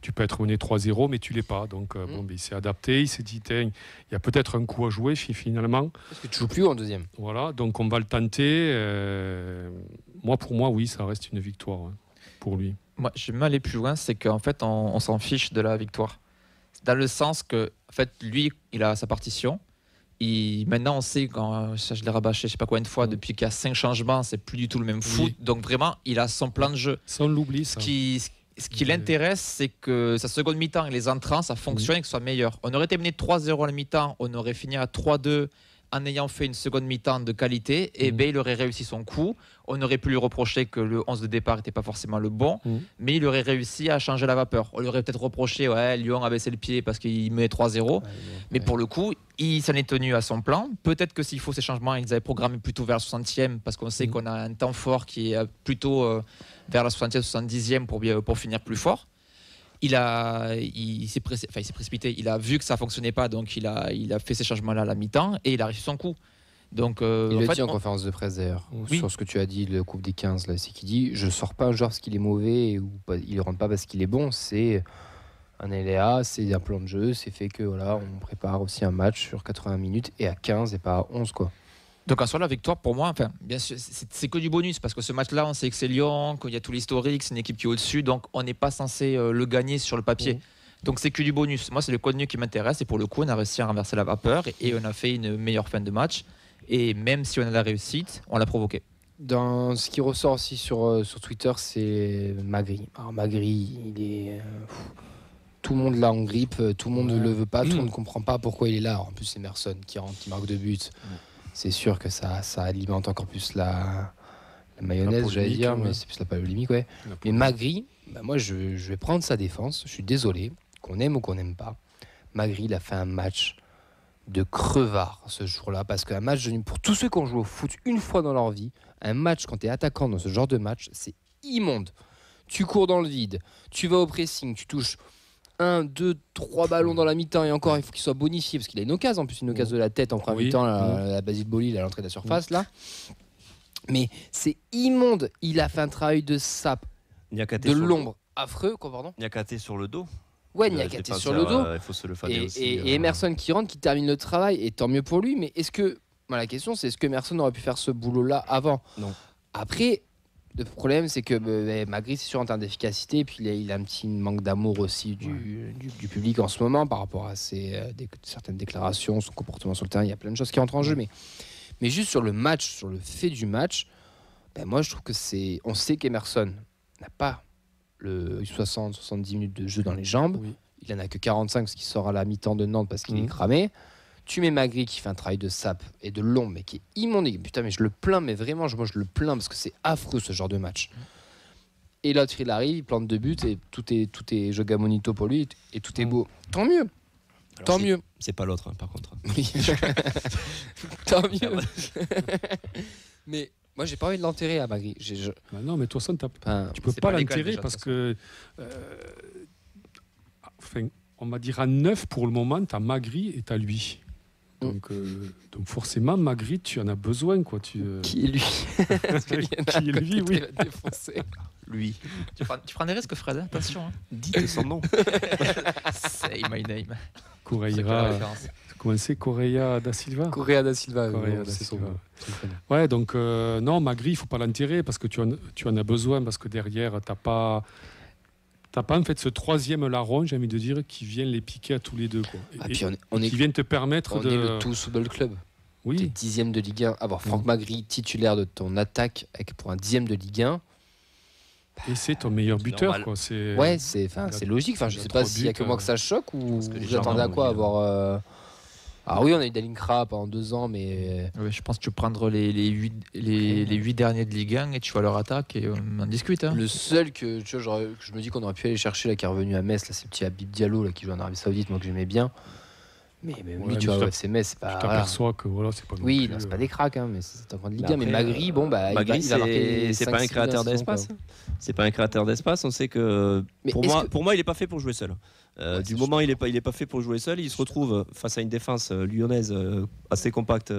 tu peux être mené 3-0, mais tu ne l'es pas. Donc, il s'est adapté, il s'est dit, il y a peut-être un coup à jouer finalement. Parce que tu ne joues plus en deuxième. Voilà, donc on va le tenter. Pour moi, oui, ça reste une victoire pour lui. Moi, je vais même aller plus loin, c'est qu'en fait, on s'en fiche de la victoire. Dans le sens que, en fait, lui, il a sa partition. Maintenant, on sait, quand je l'ai rabâché, je ne sais pas combien de fois, depuis qu'il y a 5 changements, c'est plus du tout le même foot. Oui. Donc vraiment, il a son plan de jeu. Ça, on l'oublie, ça. Ce qui l'intéresse, c'est que sa seconde mi-temps et les entrants, ça fonctionne et que ce soit meilleur. On aurait été mené 3-0 à la mi-temps, on aurait fini à 3-2 en ayant fait une seconde mi-temps de qualité, et il aurait réussi son coup. On aurait pu lui reprocher que le 11 de départ n'était pas forcément le bon, mais il aurait réussi à changer la vapeur. On lui aurait peut-être reproché, Lyon a baissé le pied parce qu'il met 3-0, mais pour le coup, il s'en est tenu à son plan. Peut-être que s'il faut ces changements, ils avaient programmé plutôt vers le 60e, parce qu'on sait qu'on a un temps fort qui est plutôt vers la 60e, 70e pour finir plus fort. Il s'est précipité, il a vu que ça ne fonctionnait pas, donc il a fait ces changements-là à la mi-temps et il a réussi son coup. Donc, il le dit en conférence de presse d'ailleurs, sur ce que tu as dit, le Coupe des 15, là, c'est qu'il dit je ne sors pas un joueur parce qu'il est mauvais ou il ne rentre pas parce qu'il est bon, c'est un LA, c'est un plan de jeu, c'est fait que voilà, on prépare aussi un match sur 80 minutes et à 15 et pas à 11 quoi. Donc en soi, la victoire, pour moi, bien sûr, c'est que du bonus, parce que ce match-là, on sait que c'est Lyon, qu'il y a tout l'historique, c'est une équipe qui est au-dessus, donc on n'est pas censé le gagner sur le papier. Donc c'est que du bonus. Moi, c'est le contenu qui m'intéresse, et pour le coup, on a réussi à renverser la vapeur, et on a fait une meilleure fin de match, et même si on a la réussite, on l'a provoqué. Dans ce qui ressort aussi sur Twitter, c'est Magri. Alors Magri, il est... tout le monde l'a en grippe, tout le monde ne le veut pas, tout le monde ne comprend pas pourquoi il est là. En plus, c'est Emerson qui rentre, qui marque 2 buts. C'est sûr que ça alimente encore plus la mayonnaise, j'allais dire, mais c'est plus la polémique, ouais. Mais Magri, moi, je vais prendre sa défense. Je suis désolé, qu'on aime ou qu'on n'aime pas. Magri, il a fait un match de crevard ce jour-là, parce qu'un match, pour tous ceux qui ont joué au foot une fois dans leur vie, un match, quand tu es attaquant dans ce genre de match, c'est immonde. Tu cours dans le vide, tu vas au pressing, tu touches 1, 2, 3 ballons dans la mi-temps et encore il faut qu'il soit bonifié parce qu'il a une occasion en plus, une occasion de la tête en première mi-temps, la Basile Boli à l'entrée de la surface là. Mais c'est immonde, il a fait un travail de sape, de l'ombre affreux, quoi, pardon. Niakaté sur le dos. Ouais, Niakaté sur le dos. Il faut se le faire aussi. Et Emerson qui rentre, qui termine le travail, et tant mieux pour lui. Mais est-ce que, la question c'est, est-ce que Emerson aurait pu faire ce boulot-là avant? Non. Après, le problème, c'est que Magri, c'est sûr en termes d'efficacité, et puis il a un petit manque d'amour aussi du public en ce moment par rapport à certaines déclarations, son comportement sur le terrain. Il y a plein de choses qui entrent en jeu, mais juste sur le match, sur le fait du match, Moi, je trouve que on sait qu'Emerson n'a pas le 60-70 minutes de jeu dans les jambes. Oui. Il en a que 45 parce qu'il sort à la mi-temps de Nantes parce qu'il est cramé. Tu mets Magri qui fait un travail de sape et de long, mais qui est immonde. Putain, mais je le plains, mais vraiment, moi je le plains parce que c'est affreux ce genre de match. Et l'autre, il arrive, il plante 2 buts et tout est Joga Bonito pour lui et tout est beau. Tant mieux. Alors, Tant mieux. C'est pas l'autre, hein, par contre. Oui. Tant mieux. Mais moi, j'ai pas envie de l'enterrer à Magri. Non, mais de toute façon, tu peux c'est pas pas légal, l'enterrer déjà, parce de que. On va dire à 9 pour le moment, tu as Magri et tu as lui. Donc forcément, Magri, tu en as besoin. Quoi. Qui est lui Qui est lui, oui. Lui. Tu prends des risques, Fred, attention. Dites son nom. Say my name. Correia. Comment c'est Correia da Silva. Correa da Silva. C'est son nom. Ouais, donc non, Magri, il ne faut pas l'enterrer parce que tu en as besoin, parce que derrière, tu n'as pas en fait ce troisième larron, j'ai envie de dire, qui vient les piquer à tous les deux. Quoi. Puis qui viennent te permettre on est le tout football club. Oui. T'es 10e de Ligue 1. Avoir Franck Magri titulaire de ton attaque pour un 10e de Ligue 1. Et c'est ton meilleur buteur. Quoi. Ouais, c'est logique. Enfin, je ne sais pas s'il y a que moi que ça choque ou vous attendez à quoi avoir. Ah oui, on a eu Dalinkra pendant 2 ans, mais. Oui, je pense que tu peux prendre les 8 derniers de Ligue 1 et tu vois leur attaque et on en discute. Hein. Le seul que je me dis qu'on aurait pu aller chercher, là, qui est revenu à Metz, là, c'est le petit Habib Diallo là, qui joue en Arabie Saoudite, moi que j'aimais bien. Mais lui, tu vois, au FC Metz, c'est pas. Tu t'aperçois que voilà, c'est pas. Oui, non, c'est pas des cracks, hein, mais c'est en grande Ligue 1. Mais Magri, Magri, il va marquer. C'est pas un créateur d'espace. C'est pas un créateur d'espace. On sait que pour moi, il est pas fait pour jouer seul. Du moment où il est pas fait pour jouer seul, il se retrouve face à une défense lyonnaise assez compacte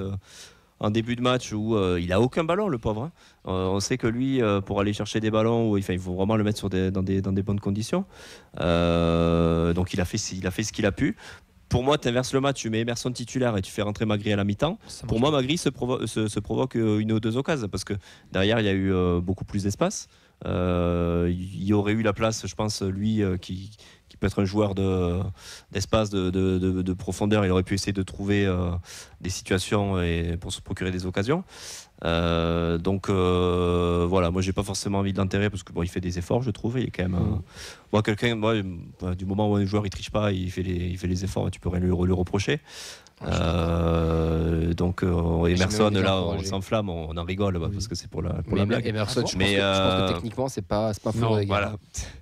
en début de match où il a aucun ballon, le pauvre. Hein. On sait que lui, pour aller chercher des ballons, il faut vraiment le mettre dans des bonnes conditions. Donc il a fait ce qu'il a pu. Pour moi, tu inverses le match, tu mets Emerson titulaire et tu fais rentrer Magri à la mi-temps. Pour moi, Magri se provoque une ou deux occasions parce que derrière, il y a eu beaucoup plus d'espace. Il y aurait eu la place, je pense, lui qui peut être un joueur d'espace, de profondeur. Il aurait pu essayer de trouver des situations et pour se procurer des occasions. Donc voilà, moi j'ai pas forcément envie de l'enterrer parce que il fait des efforts, je trouve. Il est quand même du moment où un joueur il triche pas, il fait les efforts, tu peux rien lui reprocher. Donc Emerson là on s'enflamme, on en rigole parce que c'est pour la blague. Emerson, je pense que techniquement c'est pas fou. Voilà.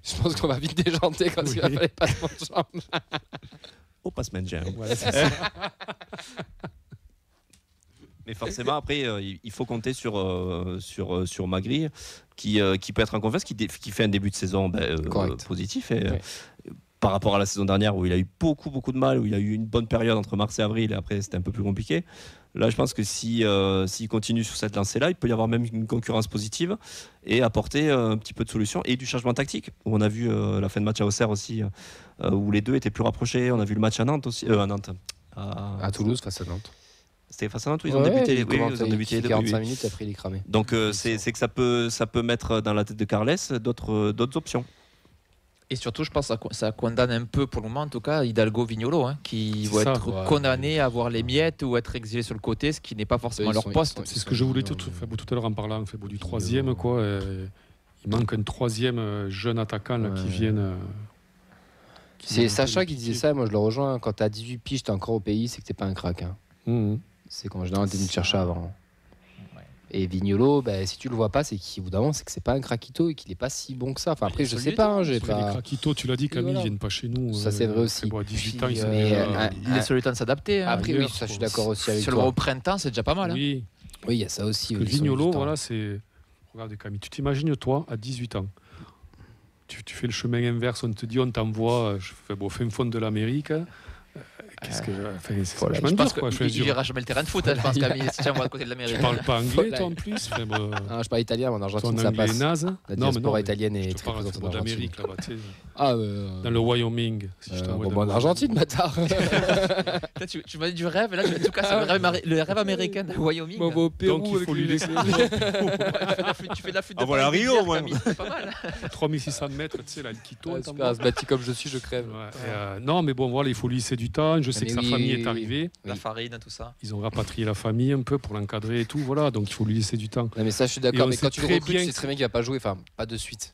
Je pense qu'on va vite déjanter quand il va faire les passements de jambes. Au passe-manager. Voilà, mais forcément, après, il faut compter sur Magri, qui peut être en confiance, qui fait un début de saison positif. Et, par rapport à la saison dernière, où il a eu beaucoup de mal, où il a eu une bonne période entre mars et avril, et après, c'était un peu plus compliqué. Là, je pense que s'il continue sur cette lancée-là, il peut y avoir même une concurrence positive et apporter un petit peu de solution et du changement tactique. Où on a vu la fin de match à Auxerre aussi, où les deux étaient plus rapprochés. On a vu le match à Nantes aussi. À Toulouse, face à Nantes. C'était face à Nantes, ils ont débuté les 45 minutes, après il est cramé. Donc c'est que ça peut mettre dans la tête de Carles d'autres options. Et surtout, je pense que ça condamne un peu, pour le moment en tout cas, Hidalgo Vignolo, qui vont être condamnés à avoir les miettes ou être exilés sur le côté, ce qui n'est pas forcément leur poste. C'est ce que je voulais tout à l'heure en parlant du troisième. Il manque un troisième jeune attaquant là, qui vienne. C'est Sacha qui disait ça, moi je le rejoins. Quand tu as 18 piges, tu es encore au pays, c'est que tu n'es pas un crack. Hein. C'est quand généralement tu es venu te chercher avant. Et Vignolo, si tu le vois pas, c'est qu'au bout d'un moment, c'est que c'est pas un craquito et qu'il est pas si bon que ça. Enfin après, je sais pas. Les craquitos, tu l'as dit, Camille, ils viennent pas chez nous. Ça c'est vrai aussi. À 18 ans, ils laissent le temps de s'adapter. Après, oui, ça je suis d'accord aussi avec toi. Sur le printemps, c'est déjà pas mal. Oui, il y a ça aussi. Vignolo, voilà, c'est. Regarde Camille, tu t'imagines toi à 18 ans. Tu fais le chemin inverse, on te dit, on t'envoie, fin fond de l'Amérique. Qu'est-ce que je pense qu'il verra jamais le terrain de foot, je pense, Camille, si tu envoies à côté de l'Amérique. Tu parles pas anglais, toi, en plus je parle italien, en Argentine, ça passe. Naze. La diaspora italienne est très présente en Amérique, là-bas, tu sais. Dans le Wyoming. En Argentine, bâtard. Tu m'as dit du rêve, là, en tout cas, c'est le rêve américain de Wyoming. On va au Pérou, donc il faut lui laisser. Tu fais de la flûte de voilà Rio, moi. C'est pas mal. 3600 mètres, tu sais, là, le Quito. Super, bâti comme je suis, je crève. Non, mais bon, voilà, il faut lui laisser du temps. je sais que sa famille est arrivée. La farine, tout ça. Ils ont rapatrié la famille un peu pour l'encadrer et tout. Voilà, donc il faut lui laisser du temps. Non, mais ça, je suis d'accord. Mais quand tu le recrutes, c'est très bien qu'il va pas jouer. Enfin, pas de suite.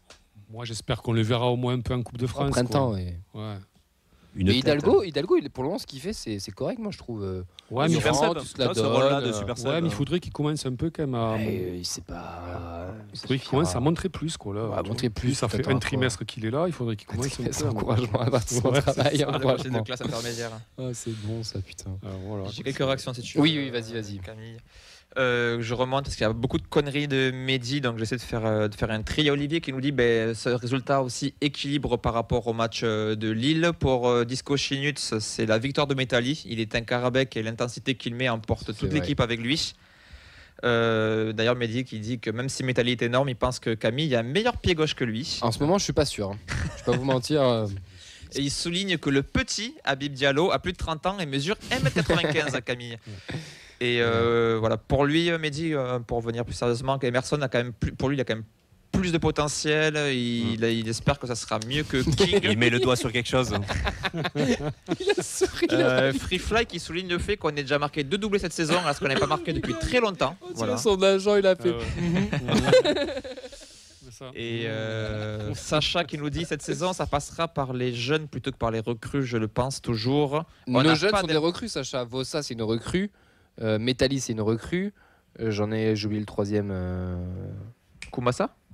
Moi, j'espère qu'on le verra au moins un peu en Coupe de France. Au printemps, quoi. ouais. Mais Hidalgo, pour le moment, ce qu'il fait, c'est correct, moi, je trouve. Ouais, mais ce rôle-là de super sub. Ouais, mais il faudrait qu'il commence un peu quand même à. Il sait pas. Il faudrait qu'il commence à montrer plus, quoi. Là. Montrer plus. Ça fait un trimestre qu'il est là. Il faudrait qu'il commence un peu. Encouragement à partir de son travail. De classe intermédiaire. C'est bon, ça, putain. Voilà. J'ai quelques réactions si tu veux. Oui, vas-y. Camille. Je remonte parce qu'il y a beaucoup de conneries de Mehdi, donc j'essaie de faire un tri. Il y a Olivier qui nous dit ce résultat aussi équilibre par rapport au match de Lille. Pour Disco Chinuts, c'est la victoire de Metalli. Il est un Karabekh et l'intensité qu'il met emporte toute l'équipe avec lui. D'ailleurs, Mehdi qui dit que même si Metalli est énorme, il pense que Camille a un meilleur pied gauche que lui. En ce moment, je suis pas sûr. Je vais pas vous mentir. Et il souligne que le petit Habib Diallo a plus de 30 ans et mesure 1m95 à Camille. Et voilà, pour lui, Mehdi, pour revenir plus sérieusement, Emerson a quand même pour lui, il a quand même plus de potentiel. Il espère que ça sera mieux que King. Il met le doigt sur quelque chose. Il a souri. Free Fly qui souligne le fait qu'on ait déjà marqué 2 doublés cette saison, alors qu'on n'avait pas marqué depuis très longtemps. Voilà. Son agent, il a fait. Et Sacha qui nous dit cette saison ça passera par les jeunes plutôt que par les recrues, je le pense toujours. Nos jeunes sont des recrues, Sacha. Vossa c'est une recrue, Metalli c'est une recrue, j'ai oublié le troisième.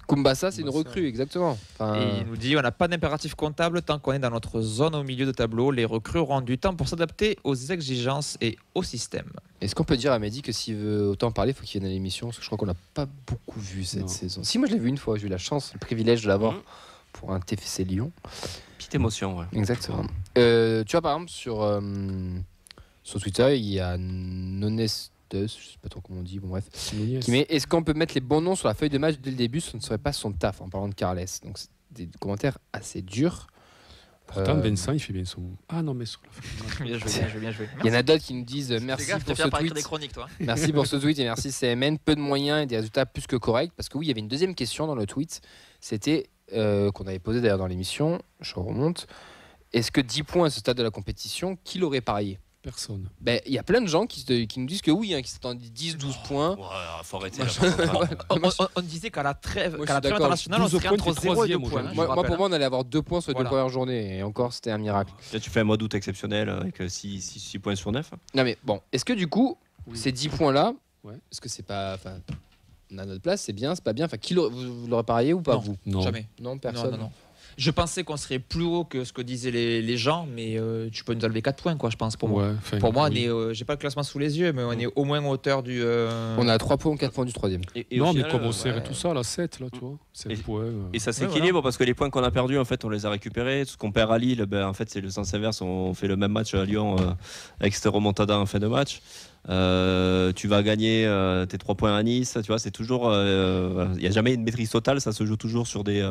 Kumbasa c'est une recrue, exactement. Et il nous dit on n'a pas d'impératif comptable tant qu'on est dans notre zone au milieu de tableau. Les recrues auront du temps pour s'adapter aux exigences et au système. Est-ce qu'on peut dire à Mehdi que s'il veut autant parler, il faut qu'il vienne à l'émission? Parce que je crois qu'on l'a pas beaucoup vu cette saison. Si, moi je l'ai vu une fois, j'ai eu la chance, le privilège de l'avoir pour un TFC Lyon. Petite émotion, ouais. Exactement. Tu vois, par exemple, sur Twitter, il y a Nonestes, je sais pas trop comment on dit, bon bref, qui met est-ce qu'on peut mettre les bons noms sur la feuille de match dès le début, ce ne serait pas son taf en parlant de Carles. Donc c'est des commentaires assez durs. Pourtant, Vincent, il fait bien son. Ah non, mais sur la feuille de match. Bien joué. Il y en a d'autres qui nous disent merci pour ce tweet. Des chroniques, toi. Merci pour ce tweet et merci CMN. Peu de moyens et des résultats plus que corrects. Parce que oui, il y avait une deuxième question dans le tweet. C'était qu'on avait posé d'ailleurs dans l'émission. Je remonte. Est-ce que 10 points à ce stade de la compétition, qui l'aurait parié? Personne. Il y a plein de gens qui nous disent que oui, qui s'attendent 10-12 points. Faut arrêter. On disait qu'à la trêve internationale, on serait entre 0 et 2 points. Moi, pour moi, on allait avoir 2 points sur les 2 premières journées. Et encore, c'était un miracle. Là, tu fais un mois d'août exceptionnel avec 6 points sur 9. Non, mais bon, est-ce que du coup, ces 10 points-là, est-ce que c'est pas. On a notre place, c'est bien, c'est pas bien. Vous l'aurez parié ou pas? Non, vous? Non, jamais. Non, personne. Non. Je pensais qu'on serait plus haut que ce que disaient les gens, mais tu peux nous enlever 4 points, quoi, je pense, pour moi. Pour moi, j'ai pas le classement sous les yeux, mais on est au moins en hauteur du. On a 3 points ou 4 points du 3e. Non, mais comme on serre tout ça, là, 7, là, tu vois. 7 points. Et ça s'équilibre parce que les points qu'on a perdus, en fait, on les a récupérés. Tout ce qu'on perd à Lille, en fait, c'est le sens inverse. On fait le même match à Lyon avec cette remontada en fin de match. Tu vas gagner tes 3 points à Nice, tu vois, c'est toujours. Il n'y a jamais une maîtrise totale, ça se joue toujours sur des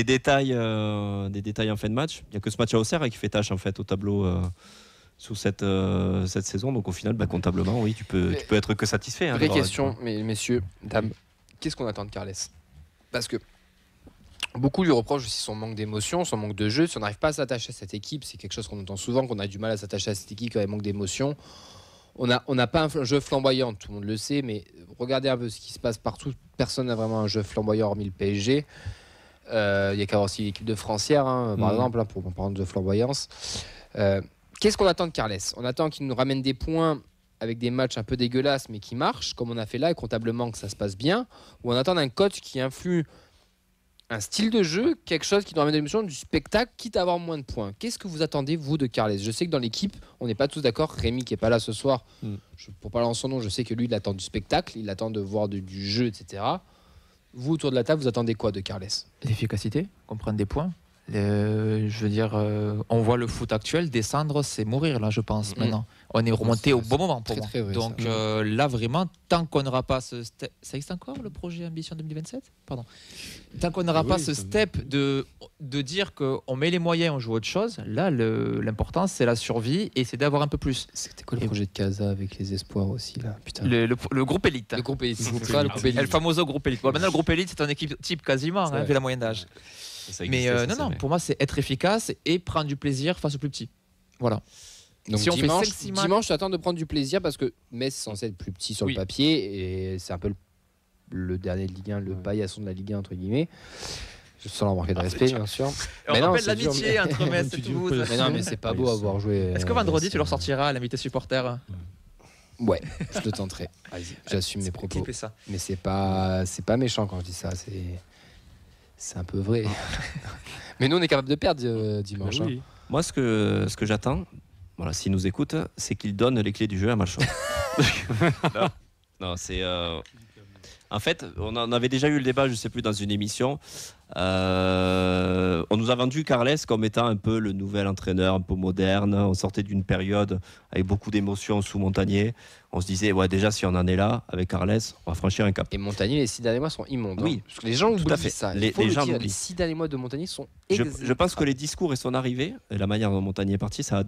détails en fin de match. Il n'y a que ce match à Auxerre qui fait tâche en fait au tableau sur cette saison. Donc au final, comptablement, oui, tu peux être que satisfait. Vraie question, messieurs, dames, qu'est-ce qu'on attend de Carles? Parce que beaucoup lui reprochent aussi son manque d'émotion, son manque de jeu. Si on n'arrive pas à s'attacher à cette équipe, c'est quelque chose qu'on entend souvent, qu'on a du mal à s'attacher à cette équipe quand elle manque d'émotion. On n'a pas un jeu flamboyant, tout le monde le sait, mais regardez un peu ce qui se passe partout. Personne n'a vraiment un jeu flamboyant hormis le PSG. Il y a qu'à voir aussi l'équipe de Francière, par exemple, pour parler de flamboyance. Qu'est-ce qu'on attend de Carles? On attend qu'il nous ramène des points avec des matchs un peu dégueulasses, mais qui marchent, comme on a fait là, et comptablement que ça se passe bien. Ou on attend un coach qui influe un style de jeu, quelque chose qui nous ramène de l'émotion, du spectacle, quitte à avoir moins de points. Qu'est-ce que vous attendez, vous, de Carles? Je sais que dans l'équipe, on n'est pas tous d'accord. Rémi, qui n'est pas là ce soir, pour parler en son nom, je sais que lui, il attend du spectacle, il attend de voir du jeu, etc. Vous, autour de la table, vous attendez quoi de Carles? L'efficacité, qu'on prenne des points. Je veux dire, on voit le foot actuel descendre, c'est mourir là, je pense. Maintenant, on est remonté au bon moment pour moi. Vrai, donc là, vraiment, tant qu'on n'aura pas ce step, ça existe encore le projet Ambition 2027 ? Pardon. Tant qu'on n'aura pas ce step de dire qu'on met les moyens, on joue autre chose. Là, l'important c'est la survie et c'est d'avoir un peu plus. C'était quoi le projet de Casa avec les espoirs aussi là? Putain. Le groupe élite. Le groupe élite. C'est ça, le groupe élite. El famoso groupe élite. Bon, maintenant le groupe élite c'est une équipe type quasiment, vu la moyenne d'âge. Mais non, pour moi, c'est être efficace et prendre du plaisir face aux plus petits. Voilà. Donc si on fait 5-6 matchs... dimanche, j'attends de prendre du plaisir parce que Metz est censé être plus petit sur le papier et c'est un peu le dernier de Ligue 1, le paillasson de la Ligue 1 entre guillemets. Sans leur manquer de respect, bien sûr. On rappelle l'amitié entre Metz et Toulouse. Mais non, mais c'est pas beau à voir jouer. Est-ce que vendredi, tu leur sortiras l'invité supporter? Ouais, je le tenterai. J'assume mes propos. Ça. Mais c'est pas méchant quand je dis ça. C'est un peu vrai. Mais nous, on est capable de perdre dimanche. Oui. Moi, ce que j'attends, voilà, s'ils nous écoutent, c'est qu'ils donnent les clés du jeu à Malchon. non, c'est. En fait, on en avait déjà eu le débat, je ne sais plus, dans une émission. On nous a vendu Carles comme étant un peu le nouvel entraîneur, un peu moderne. On sortait d'une période avec beaucoup d'émotions sous Montagnier. On se disait, ouais, déjà, si on en est là, avec Carles, on va franchir un cap. Et Montagnier, les 6 derniers mois sont immondes. Oui, parce que les gens tout à oublient fait. ça. Les gens l'oublient. Les 6 derniers mois de Montagnier sont je pense que les discours et son arrivée, et la manière dont Montagnier est parti, ça a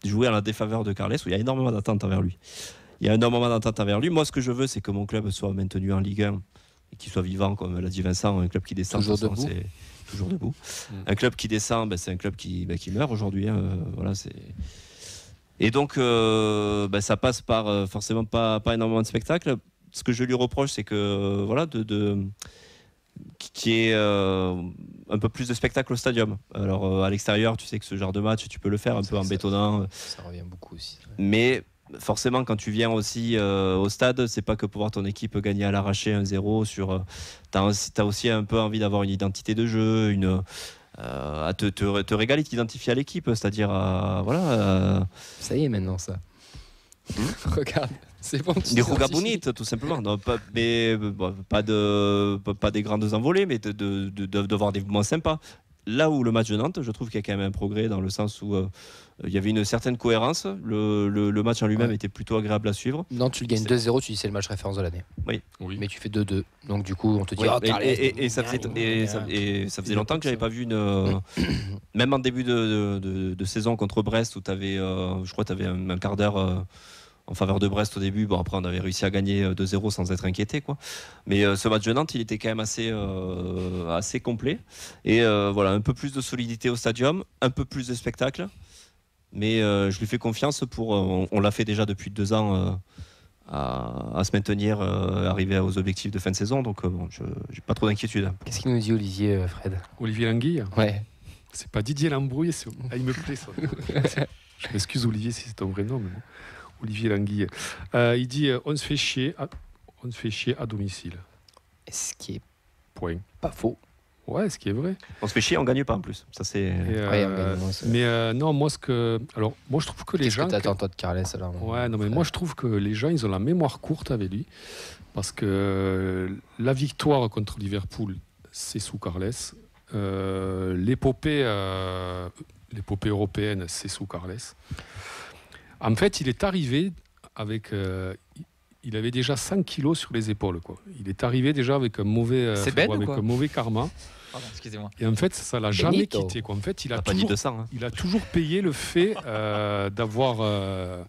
joué à la défaveur de Carles, où il y a énormément d'attentes envers lui. Moi, ce que je veux, c'est que mon club soit maintenu en Ligue 1 et qu'il soit vivant, comme l'a dit Vincent. Un club qui descend, toujours debout. C'est toujours debout. Un club qui descend, c'est un club qui meurt aujourd'hui. Voilà, c'est... Et donc, ça passe par forcément pas énormément de spectacles. Ce que je lui reproche, c'est que qu'il y ait un peu plus de spectacle au stadium. Alors, à l'extérieur, tu sais que ce genre de match, tu peux le faire un peu en bétonnant. Ça revient beaucoup aussi. Mais forcément, quand tu viens aussi au stade, c'est pas que pour voir ton équipe gagner à l'arraché 1-0 sur. T'as aussi un peu envie d'avoir une identité de jeu, à te régaler, t'identifier à l'équipe, c'est-à-dire Ça y est maintenant ça. Regarde, c'est bon. Des Ruga Bonite, tout simplement. Non, pas des grandes envolées, mais de voir des mouvements sympas. Là où le match de Nantes, je trouve qu'il y a quand même un progrès dans le sens où il y avait une certaine cohérence. Le match en lui-même était plutôt agréable à suivre. Non, tu le gagnes 2-0, tu dis c'est le match référence de l'année. Oui. Mais tu fais 2-2. Donc du coup, on te dit ça faisait longtemps que j'avais pas vu même en début de saison contre Brest où tu avais je crois que tu avais un quart d'heure en faveur de Brest au début. Bon, après, on avait réussi à gagner 2-0 sans être inquiété, quoi. Mais ce match de Nantes, il était quand même assez complet. Et voilà, un peu plus de solidité au stadium, un peu plus de spectacle. Mais je lui fais confiance pour. On l'a fait déjà depuis 2 ans à se maintenir, arriver aux objectifs de fin de saison. Donc, je n'ai pas trop d'inquiétude. Qu'est-ce qu'il nous dit, Olivier, Fred? Olivier Languille? Ouais. C'est pas Didier Lambrouille, il me plaît ça. Je m'excuse, Olivier, si c'est ton vrai nom. Mais bon. Olivier Languille. Il dit on se fait chier à domicile. Ce qui est point. Pas faux. Ouais, ce qui est vrai. On se fait chier, on gagne pas en plus. Ça c'est. Non, moi je trouve que les gens. Qu'est-ce que t'attends toi de Carles alors? Ouais, non mais moi je trouve que les gens ils ont la mémoire courte avec lui parce que la victoire contre Liverpool c'est sous Carles. L'épopée européenne c'est sous Carles. En fait, il est arrivé avec. Il avait déjà 100 kilos sur les épaules, quoi. Il est arrivé déjà avec un mauvais, un mauvais karma. Pardon, excusez-moi. Et en fait, ça l'a jamais quitté, quoi. En fait, il a toujours payé le fait d'avoir.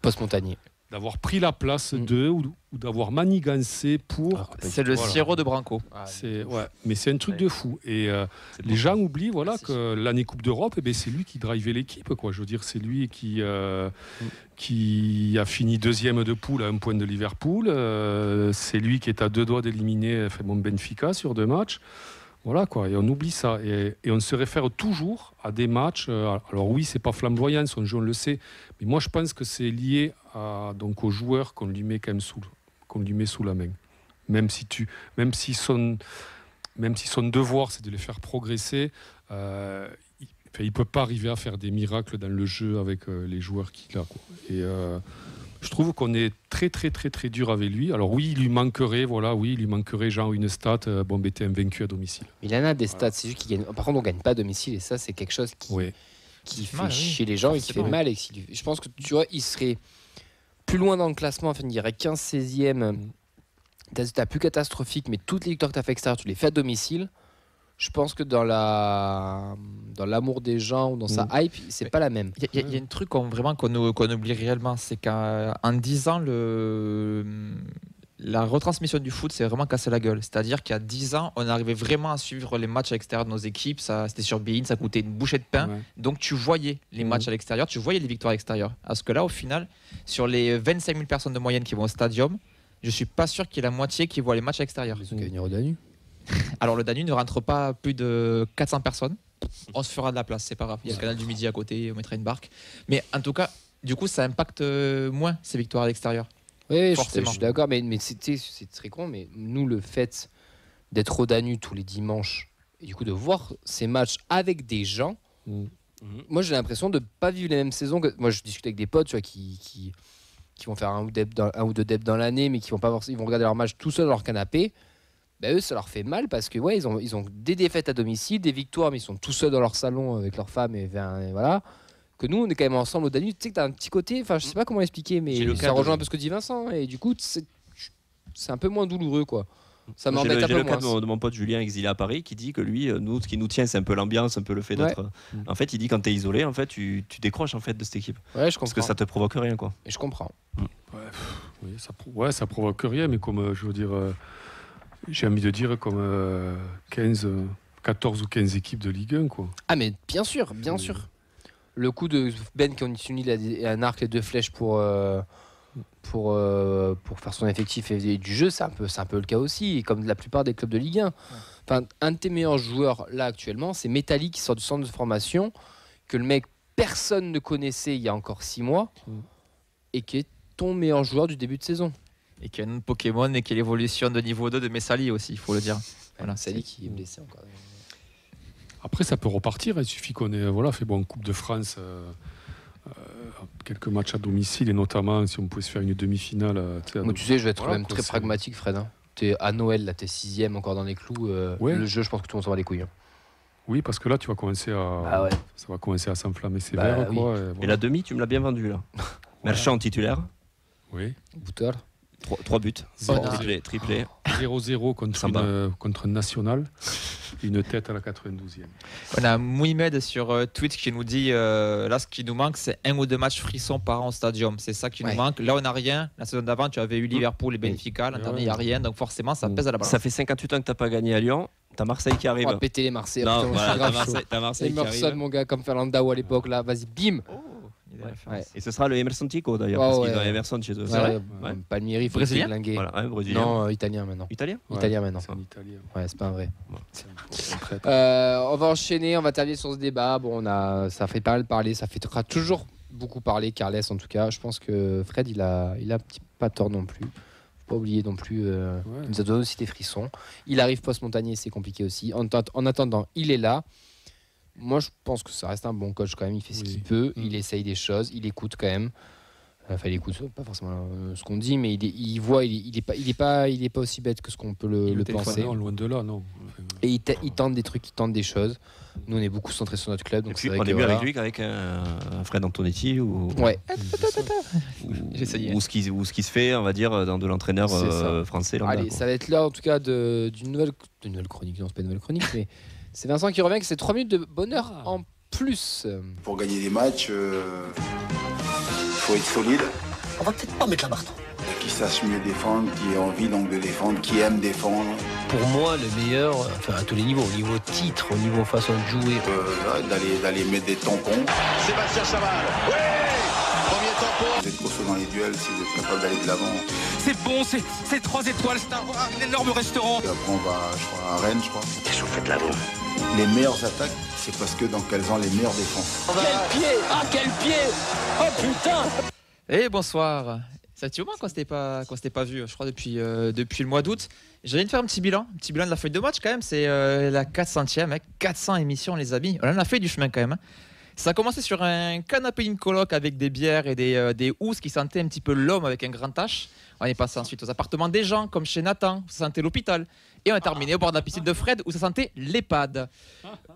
Post-Montagnier. D'avoir pris la place d'eux ou d'avoir manigancé pour. C'est le sirop de Branco. Mais c'est un truc de fou. Et les gens oublient que l'année Coupe d'Europe, c'est lui qui drivait l'équipe, quoi. Je veux dire, c'est lui qui a fini 2e de poule à 1 point de Liverpool. C'est lui qui est à 2 doigts d'éliminer Benfica sur 2 matchs. Voilà, quoi, et on oublie ça. Et on se réfère toujours à des matchs. Alors oui, c'est pas flamboyant, son jeu, on le sait. Mais moi, je pense que c'est lié aux joueurs qu'on lui met quand même sous la main. Même si son devoir, c'est de les faire progresser, il peut pas arriver à faire des miracles dans le jeu avec les joueurs qu'il a, quoi. Et je trouve qu'on est très très très très dur avec lui. Alors oui, il lui manquerait genre une stat. T'es invaincu à domicile. Il en a des stats, c'est juste qu'il gagne. Par contre, on gagne pas à domicile et ça, c'est quelque chose qui fait chier les gens et qui fait mal. Et je pense que tu vois, il serait plus loin dans le classement. Enfin, il dirait 15-16e. T'as plus catastrophique, mais toutes les victoires que t'as fait extérieur, tu les fais à domicile. Je pense que dans l'amour des gens ou dans sa hype, c'est pas la même. Il y a un truc qu'on oublie réellement, c'est qu'en disant la retransmission du foot, c'est vraiment cassé la gueule. C'est-à-dire qu'il y a 10 ans, on arrivait vraiment à suivre les matchs à l'extérieur de nos équipes. C'était sur beIN, ça coûtait une bouchée de pain. Ouais. Donc tu voyais les matchs à l'extérieur, tu voyais les victoires à l'extérieur. Parce que là, au final, sur les 25 000 personnes de moyenne qui vont au stadium, je suis pas sûr qu'il y ait la moitié qui voit les matchs à l'extérieur. Ils ont qu'à venir au Danube. Alors le Danube ne rentre pas plus de 400 personnes. On se fera de la place, c'est pas grave. Il y a le canal du Midi à côté, on mettra une barque. Mais en tout cas, du coup, ça impacte moins ces victoires à l'extérieur. Oui, je suis d'accord, mais c'est très con. Mais nous, le fait d'être au Danube tous les dimanches et du coup de voir ces matchs avec des gens, moi j'ai l'impression de ne pas vivre les mêmes saisons. Moi, je discute avec des potes, tu vois, qui vont faire un ou deux debs dans l'année, mais qui vont regarder leur match tout seuls dans leur canapé. Ben eux, ça leur fait mal parce que ils ont des défaites à domicile, des victoires, mais ils sont tout seuls dans leur salon avec leur femme et voilà. Que nous, on est quand même ensemble au Danube. Tu sais que t'as un petit côté, enfin, je sais pas comment expliquer, mais ça rejoint un peu ce que dit Vincent. Et du coup, c'est un peu moins douloureux, quoi. Ça m'embête un peu moins. J'ai le cas de mon pote Julien, exilé à Paris, qui dit que lui, ce qui nous tient, c'est un peu l'ambiance, un peu le fait d'être. En fait, il dit quand t'es isolé, en fait, tu décroches en fait de cette équipe. Ouais, je comprends. Parce que ça te provoque rien, quoi. Et je comprends. Ça provoque rien, mais comme je veux dire. J'ai envie de dire comme 14 ou 15 équipes de Ligue 1, quoi. Ah mais bien sûr. Le coup de Ben qui unit un arc et 2 flèches pour faire son effectif et du jeu, c'est un peu le cas aussi, comme la plupart des clubs de Ligue 1. Enfin, un de tes meilleurs joueurs là actuellement, c'est Metalli qui sort du centre de formation, que le mec personne ne connaissait il y a encore 6 mois, et qui est ton meilleur joueur du début de saison. Et qu'il y a un Pokémon et qu'il y a l'évolution de niveau 2 de Messali aussi, il faut le dire. Voilà, Messali qui est blessé encore. Après, ça peut repartir. Il suffit qu'on ait fait Coupe de France, quelques matchs à domicile, et notamment si on pouvait se faire une demi-finale. Moi, tu sais, je vais être quand même très pragmatique, Fred. Hein. T'es à Noël, là, t'es 6e encore dans les clous. Le jeu, je pense que tout le monde s'en va les couilles. Hein. Oui, parce que là, tu vas commencer à, ça va commencer à s'enflammer sévère. Oui. Quoi, et la demi, tu me l'as bien vendu là. Merchant titulaire. Oui. Bouteur. 3 buts, triplé. 0-0 contre un national, une tête à la 92e. On a Mouimed sur Twitch qui nous dit là, ce qui nous manque, c'est 1 ou 2 matchs frissons par an au stadium. C'est ça qui nous manque. Là, on n'a rien. La saison d'avant, tu avais eu Liverpool et Benfica. L'an dernier, il n'y a rien. Donc, forcément, ça pèse à la balance. Ça fait 58 ans que tu n'as pas gagné à Lyon. T'as Marseille qui arrive. On va péter les Marseillais. Non, voilà, t'as Marseille qui arrive. Mon gars, comme Fernandao à l'époque, là, vas-y, bim. Et ce sera le Emerson Tico d'ailleurs, parce qu'il y a Emerson chez eux. Palmieri, il faut brésilien. Voilà, brésilien. Non, italien maintenant. Italien maintenant. C'est un italien. Ouais, c'est pas un vrai. On va enchaîner, on va terminer sur ce débat. Bon, ça fait pas mal parler, ça fera toujours beaucoup parler, Carles en tout cas. Je pense que Fred, il a un petit pas tort non plus. Faut pas oublier non plus. Il nous a donné aussi des frissons. Il arrive post-Montagnier, c'est compliqué aussi. En attendant, il est là. Moi, je pense que ça reste un bon coach quand même. Il fait ce qu'il peut, il essaye des choses, il écoute quand même. Enfin, il écoute pas forcément ce qu'on dit, mais il voit. Il est pas aussi bête que ce qu'on peut le penser. Non, loin de là, non. Et il tente des trucs, il tente des choses. Nous, on est beaucoup centrés sur notre club. Donc puis, on est mieux avec lui qu'avec un Fred Antonetti ou ce qui se fait, on va dire, dans de l'entraîneur français. Allez, ça va être l'heure en tout cas d'une nouvelle chronique. Non, c'est pas une nouvelle chronique, mais. C'est Vincent qui revient que c'est 3 minutes de bonheur en plus. Pour gagner des matchs, faut être solide. On va peut-être pas mettre la barre. Qui sache mieux défendre, qui ait envie donc de défendre, qui aime défendre. Pour moi, le meilleur, à tous les niveaux, au niveau titre, au niveau façon de jouer. D'aller mettre des tampons. Sébastien Chaval, premier tampon. Vous êtes costaud dans les duels si vous êtes capable d'aller de l'avant. C'est bon, c'est 3 étoiles, c'est un énorme restaurant. Et après on va, à Rennes, je crois. Qu'est-ce que vous faites là-bas ? Les meilleures attaques, c'est parce que donc elles ont les meilleures défenses. Quel pied ! Ah, quel pied ! Oh putain ! Et bonsoir. Ça fait un petit moment qu'on s'était pas vu, je crois, depuis le mois d'août. J'ai envie de faire un petit bilan de la feuille de match quand même. C'est la 400e, 400 émissions, les amis. On en a fait du chemin quand même. Ça a commencé sur un canapé in coloc avec des bières et des housses qui sentaient un petit peu l'homme avec un grand H. On est passé ensuite aux appartements des gens, comme chez Nathan, où ça sentait l'hôpital. Et on a terminé au bord de la piscine de Fred, où ça sentait l'EHPAD.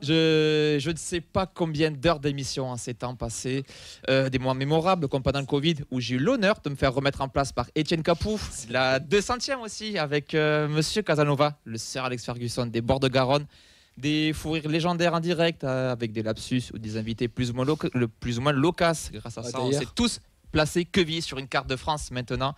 Je ne sais pas combien d'heures d'émission en ces temps passés. Des moments mémorables, comme pendant le Covid, où j'ai eu l'honneur de me faire remettre en place par Étienne Capou. La 200e aussi, avec Monsieur Casanova, le Sir Alex Ferguson des bords de Garonne. Des fous rires légendaires en direct, avec des lapsus ou des invités plus ou moins loquaces. Grâce à ça, on s'est tous placer Quevilly sur une carte de France maintenant.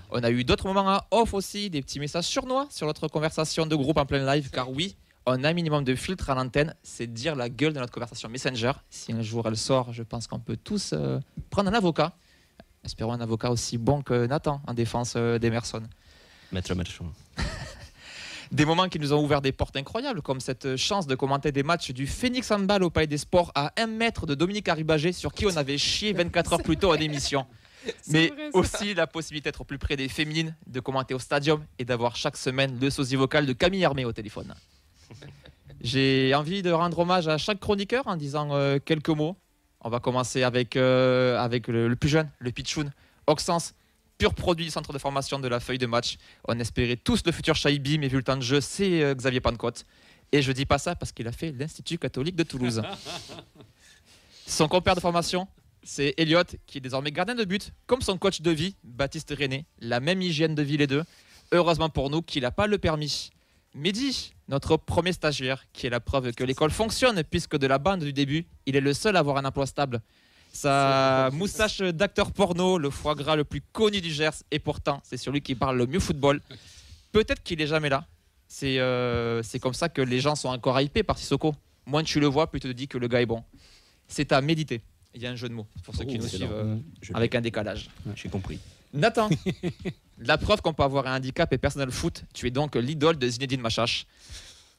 On a eu d'autres moments à off aussi, des petits messages surnois sur notre conversation de groupe en plein live, car oui, on a un minimum de filtre à l'antenne, c'est dire la gueule de notre conversation Messenger. Si un jour elle sort, je pense qu'on peut tous prendre un avocat. Espérons un avocat aussi bon que Nathan en défense d'Emerson. Maître Melchon. Des moments qui nous ont ouvert des portes incroyables, comme cette chance de commenter des matchs du Phoenix Handball au Palais des Sports à 1 mètre de Dominique Arribagé, sur qui on avait chié 24 heures plus tôt en émission. Mais vrai, aussi la possibilité d'être plus près des féminines, de commenter au stadium et d'avoir chaque semaine le sosie vocal de Camille Armé au téléphone. J'ai envie de rendre hommage à chaque chroniqueur en disant quelques mots. On va commencer avec le plus jeune, le pitchoun, Auxence. Pur produit du centre de formation de la feuille de match. On espérait tous le futur Shaibi, mais vu le temps de jeu, c'est Xavier Pancotte. Et je dis pas ça parce qu'il a fait l'Institut catholique de Toulouse. Son compère de formation, c'est Elliot, qui est désormais gardien de but, comme son coach de vie, Baptiste René. La même hygiène de vie les deux. Heureusement pour nous qu'il n'a pas le permis. Mehdi, notre premier stagiaire, qui est la preuve que l'école fonctionne, puisque de la bande du début, il est le seul à avoir un emploi stable. Sa moustache d'acteur porno, le foie gras le plus connu du Gers, et pourtant c'est celui qui parle le mieux football. Peut-être qu'il est jamais là. C'est comme ça que les gens sont encore hypés par Sissoko. Moins tu le vois, plus tu te dis que le gars est bon. C'est à méditer. Il y a un jeu de mots pour ceux qui nous suivent avec un décalage. J'ai compris. Nathan, la preuve qu'on peut avoir un handicap et personnel foot. Tu es donc l'idole de Zinedine Machache.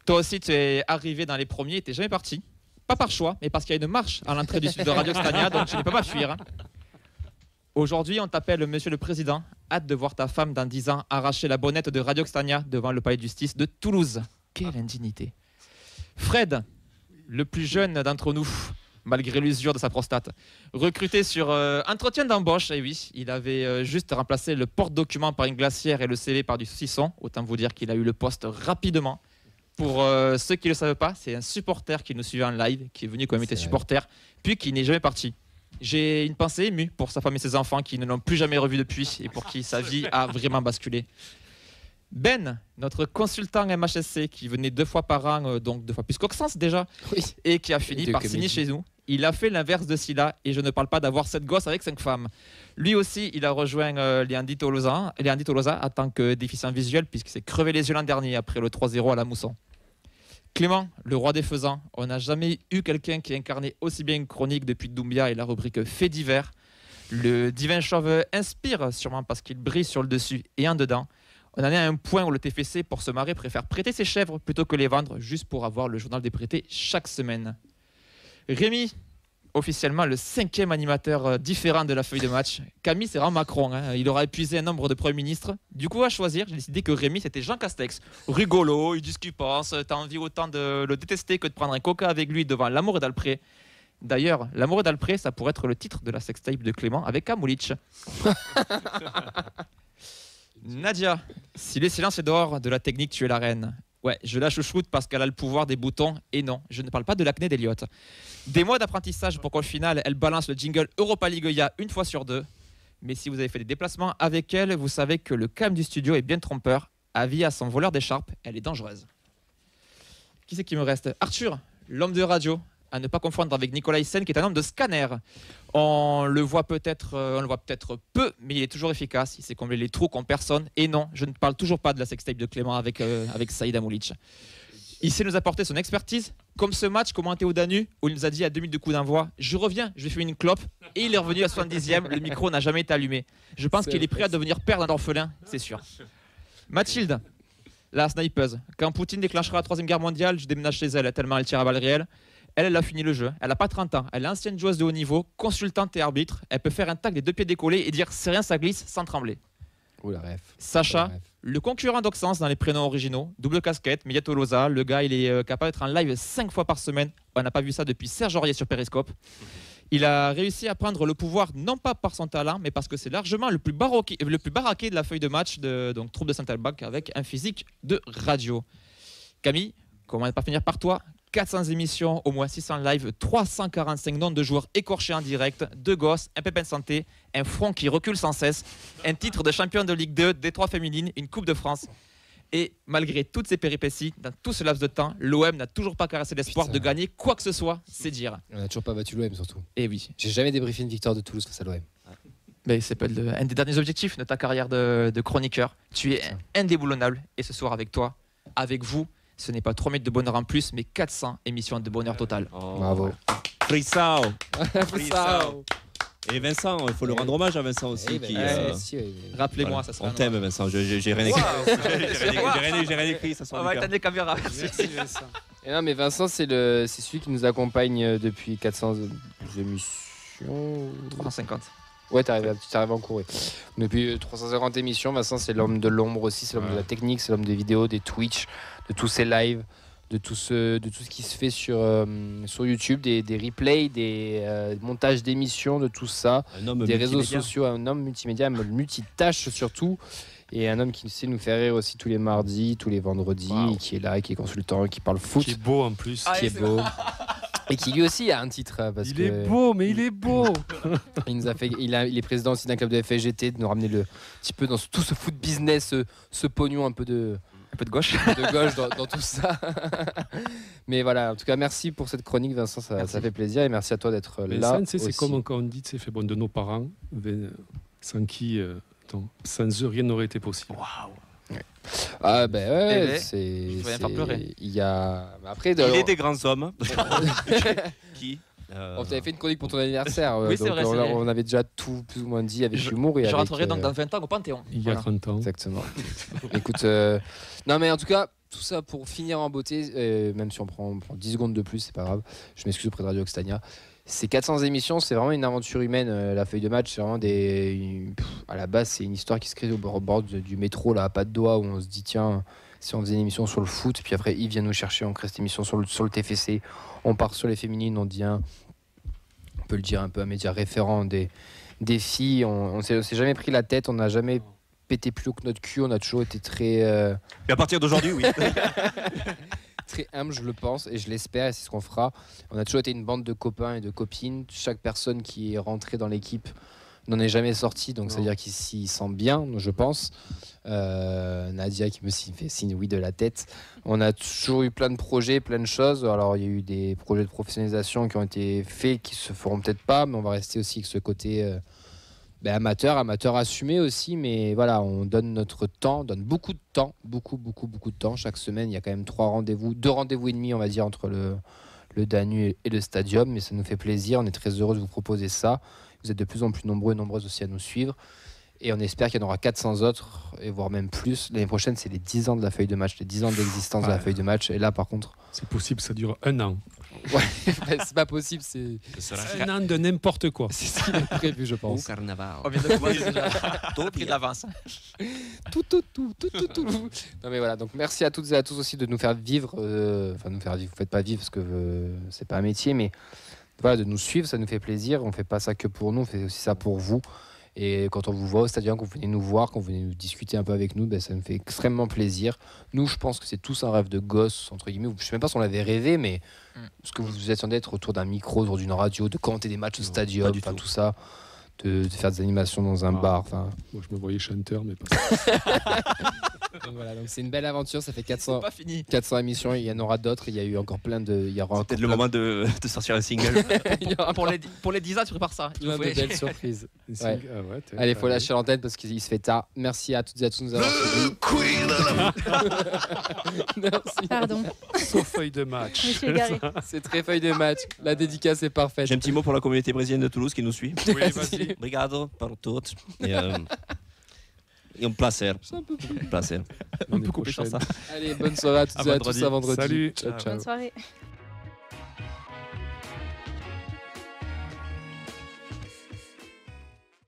Toi aussi, tu es arrivé dans les premiers et tu n'es jamais parti. Pas par choix, mais parce qu'il y a une marche à l'entrée du sud de Radio Stania, donc je n'ai pas fuir. Aujourd'hui, on t'appelle Monsieur le Président. Hâte de voir ta femme dans 10 ans arracher la bonnette de Radio Stania devant le palais de justice de Toulouse. Quelle indignité. Fred, le plus jeune d'entre nous, malgré l'usure de sa prostate, recruté sur entretien d'embauche. Et oui, il avait juste remplacé le porte-document par une glacière et le CV par du saucisson. Autant vous dire qu'il a eu le poste rapidement. Pour ceux qui ne le savent pas, c'est un supporter qui nous suivait en live, qui est venu quand même était supporter, puis qui n'est jamais parti. J'ai une pensée émue pour sa femme et ses enfants qui ne l'ont plus jamais revu depuis et pour qui sa vie a vraiment basculé. Ben, notre consultant MHSC qui venait 2 fois par an, donc 2 fois plus qu'Auxence déjà, oui. Et qui a fini par signer chez nous. Il a fait l'inverse de Silla et je ne parle pas d'avoir 7 gosses avec 5 femmes. Lui aussi, il a rejoint les Andy Tolosa en tant que déficient visuel puisqu'il s'est crevé les yeux l'an dernier après le 3-0 à la Mousson. Clément, le roi des faisans, on n'a jamais eu quelqu'un qui incarnait aussi bien une chronique depuis Doumbia et la rubrique Faits divers. Le divin chauve inspire sûrement parce qu'il brille sur le dessus et en dedans. On en est à un point où le TFC, pour se marrer, préfère prêter ses chèvres plutôt que les vendre juste pour avoir le journal des prêtés chaque semaine. Rémi, officiellement le 5e animateur différent de la feuille de match. Camille, c'est vraiment Macron. Il aura épuisé un nombre de premiers ministres. Du coup, à choisir, j'ai décidé que Rémi, c'était Jean Castex. Rigolo, il dit ce qu'il pense. T'as envie autant de le détester que de prendre un coca avec lui devant L'Amour et d'Alpré. D'ailleurs, L'Amour et d'Alpré, ça pourrait être le titre de la sextape de Clément avec Kamoulich. Nadia, si le silence est dehors de la technique, tu es la reine. Ouais, je la chouchoute parce qu'elle a le pouvoir des boutons. Et non, je ne parle pas de l'acné d'Eliott. Des mois d'apprentissage pour qu'au final, elle balance le jingle Europa League IA 1 fois sur 2. Mais si vous avez fait des déplacements avec elle, vous savez que le calme du studio est bien trompeur. Avis à son voleur d'écharpe, elle est dangereuse. Qui c'est qui me reste? Arthur, l'homme de radio. À ne pas confondre avec Nicolas Hyssen, qui est un homme de scanner. On le voit peut-être peu, mais il est toujours efficace. Il sait combler les trous qu'ont personne. Et non, je ne parle toujours pas de la sextape de Clément avec Saïd Amoulich. Il sait nous apporter son expertise, comme ce match commenté au Danu, où il nous a dit à 2 minutes de coup d'envoi, je reviens, je vais faire une clope. Et il est revenu à 70e, le micro n'a jamais été allumé. Je pense qu'il est prêt à devenir père d'un orphelin, c'est sûr. Mathilde, la snipeuse. Quand Poutine déclenchera la 3e guerre mondiale, je déménage chez elle, tellement elle tire à balles réelles. Elle a fini le jeu, elle n'a pas 30 ans, elle est ancienne joueuse de haut niveau, consultante et arbitre, elle peut faire un tac des 2 pieds décollés et dire c'est rien, ça glisse sans trembler. Ouh la ref. Sacha, le concurrent d'Auxence dans les prénoms originaux, double casquette, Média Tolosa, le gars il est capable d'être en live 5 fois par semaine, on n'a pas vu ça depuis Serge Aurier sur Periscope. Il a réussi à prendre le pouvoir non pas par son talent, mais parce que c'est largement le plus baraqué de la feuille de match de donc Troupe de Saint-Albac avec un physique de radio. Camille, comment ne pas finir par toi? 400 émissions, au moins 600 lives, 345 noms de joueurs écorchés en direct, 2 gosses, un pépin de santé, un front qui recule sans cesse, un titre de champion de Ligue 2, Détroit féminine, une Coupe de France. Et malgré toutes ces péripéties, dans tout ce laps de temps, l'OM n'a toujours pas caressé l'espoir de gagner quoi que ce soit, c'est dire. On n'a toujours pas battu l'OM surtout. Et oui. J'ai jamais débriefé une victoire de Toulouse face à l'OM. Mais c'est pas un des derniers objectifs de ta carrière de chroniqueur. Tu es indéboulonnable. Et ce soir, avec toi, avec vous, ce n'est pas 3 minutes de bonheur en plus, mais 400 émissions de bonheur total. Bravo. Frissao. Frissao. Et Vincent, il faut le rendre hommage à Vincent aussi. Rappelez-moi, ça sera. On t'aime, Vincent. J'ai rien écrit. J'ai rien écrit. Ça on va éteindre les caméras. Merci, Vincent. Et non, mais Vincent, c'est celui qui nous accompagne depuis 400 émissions. 350. Ouais, t'arrives en cours. Ouais. Depuis 350 émissions, Vincent, c'est l'homme de l'ombre aussi, c'est l'homme de la technique, c'est l'homme des vidéos, des Twitch, de tous ces lives, de tout ce qui se fait sur YouTube, des replays, des montages d'émissions, de tout ça, des réseaux sociaux, un homme multimédia, un multitâche surtout, et un homme qui sait nous faire rire aussi tous les mardis, tous les vendredis, qui est là, qui est consultant, qui parle foot. Qui est beau en plus. Qui est beau. Et qui lui aussi a un titre. Parce il est beau, mais il est beau. Il est président aussi d'un club de FSGT, de nous ramener un petit peu dans tout ce foot business, ce pognon un peu de gauche, dans tout ça. Mais voilà, en tout cas, merci pour cette chronique, Vincent, ça fait plaisir. Et merci à toi d'être là. C'est comme quand on dit, c'est fait de nos parents, sans qui, sans eux, rien n'aurait été possible. Waouh. Ah ben ouais, je vais pas pleurer. Il est des grands hommes. Qui On t'avait fait une chronique pour ton anniversaire. Oui, c'est vrai, on avait déjà tout plus ou moins dit avec humour. Je rentrerai donc dans 20 ans au Panthéon. Il y a 30 ans. Exactement. Écoute, non mais en tout cas, tout ça pour finir en beauté, même si on prend 10 secondes de plus, c'est pas grave. Je m'excuse auprès de Radio Occitania. Ces 400 émissions, c'est vraiment une aventure humaine. La feuille de match, c'est vraiment à la base, c'est une histoire qui se crée au bord du métro, là, à pas de doigts, où on se dit tiens, si on faisait une émission sur le foot, puis après Yves vient nous chercher, on crée cette émission sur le TFC, on part sur les féminines, on dit on peut le dire un peu un média référent des filles. On s'est jamais pris la tête, on n'a jamais pété plus haut que notre cul, on a toujours été très. Et à partir d'aujourd'hui, oui. Très humble, je le pense, et je l'espère, et c'est ce qu'on fera. On a toujours été une bande de copains et de copines. Chaque personne qui est rentrée dans l'équipe n'en est jamais sortie, donc c'est-à-dire qu'il s'y sent bien, je pense. Nadia qui me fait signe oui de la tête. On a toujours eu plein de projets, plein de choses. Alors il y a eu des projets de professionnalisation qui ont été faits, qui se feront peut-être pas, mais on va rester aussi avec ce côté amateur assumé aussi, mais voilà, on donne notre temps, on donne beaucoup de temps, beaucoup de temps. Chaque semaine, il y a quand même 2 rendez-vous et demi, on va dire, entre le Danu et le Stadium, mais ça nous fait plaisir, on est très heureux de vous proposer ça. Vous êtes de plus en plus nombreux et nombreuses aussi à nous suivre, et on espère qu'il y en aura 400 autres, et voire même plus. L'année prochaine, c'est les 10 ans de la feuille de match, les 10 ans d'existence de la feuille de match, et là, par contre... C'est possible, ça dure 1 an. Ouais, c'est pas possible, c'est 1 an de n'importe quoi. C'est ce qui est prévu, je pense. Au carnaval. On vient de commencer déjà. Tout pris d'avance. Tout. Non mais voilà, donc merci à toutes et à tous aussi de nous faire vivre. Nous faire vivre, vous faites pas vivre parce que c'est pas un métier, mais voilà, de nous suivre, ça nous fait plaisir. On fait pas ça que pour nous, on fait aussi ça pour vous. Et quand on vous voit au stadium, quand vous venez nous voir, quand vous venez nous discuter un peu avec nous, ça nous fait extrêmement plaisir. Nous, je pense que c'est tous un rêve de gosse, entre guillemets. Je sais même pas si on l'avait rêvé, mais ce que vous attendiez d'être autour d'un micro, autour d'une radio, de commenter des matchs au stadium, tout ça, de faire des animations dans un bar. Moi, je me voyais chanteur, mais pas ça. Donc voilà, donc c'est une belle aventure, ça fait 400 émissions, il y en aura d'autres, il y a eu encore plein de... C'est peut-être le moment de sortir un single. pour les 10 ans, tu prépares ça. Plein de belles surprises. Ouais. Allez, il faut lâcher l'antenne parce qu'il se fait tard. Merci à toutes et à tous de nous avoir suivis. Merci. Pardon. Sauf feuille de match. Je me suis égarée. C'est très feuille de match. La dédicace est parfaite. J'ai un petit mot pour la communauté brésilienne de Toulouse qui nous suit. Oui, vas-y. Obrigado por tudo. Et un plaisir. On peut couper ça. Allez, bonne soirée à toutes et à tous à vendredi. Salut. Ciao. Bonne soirée.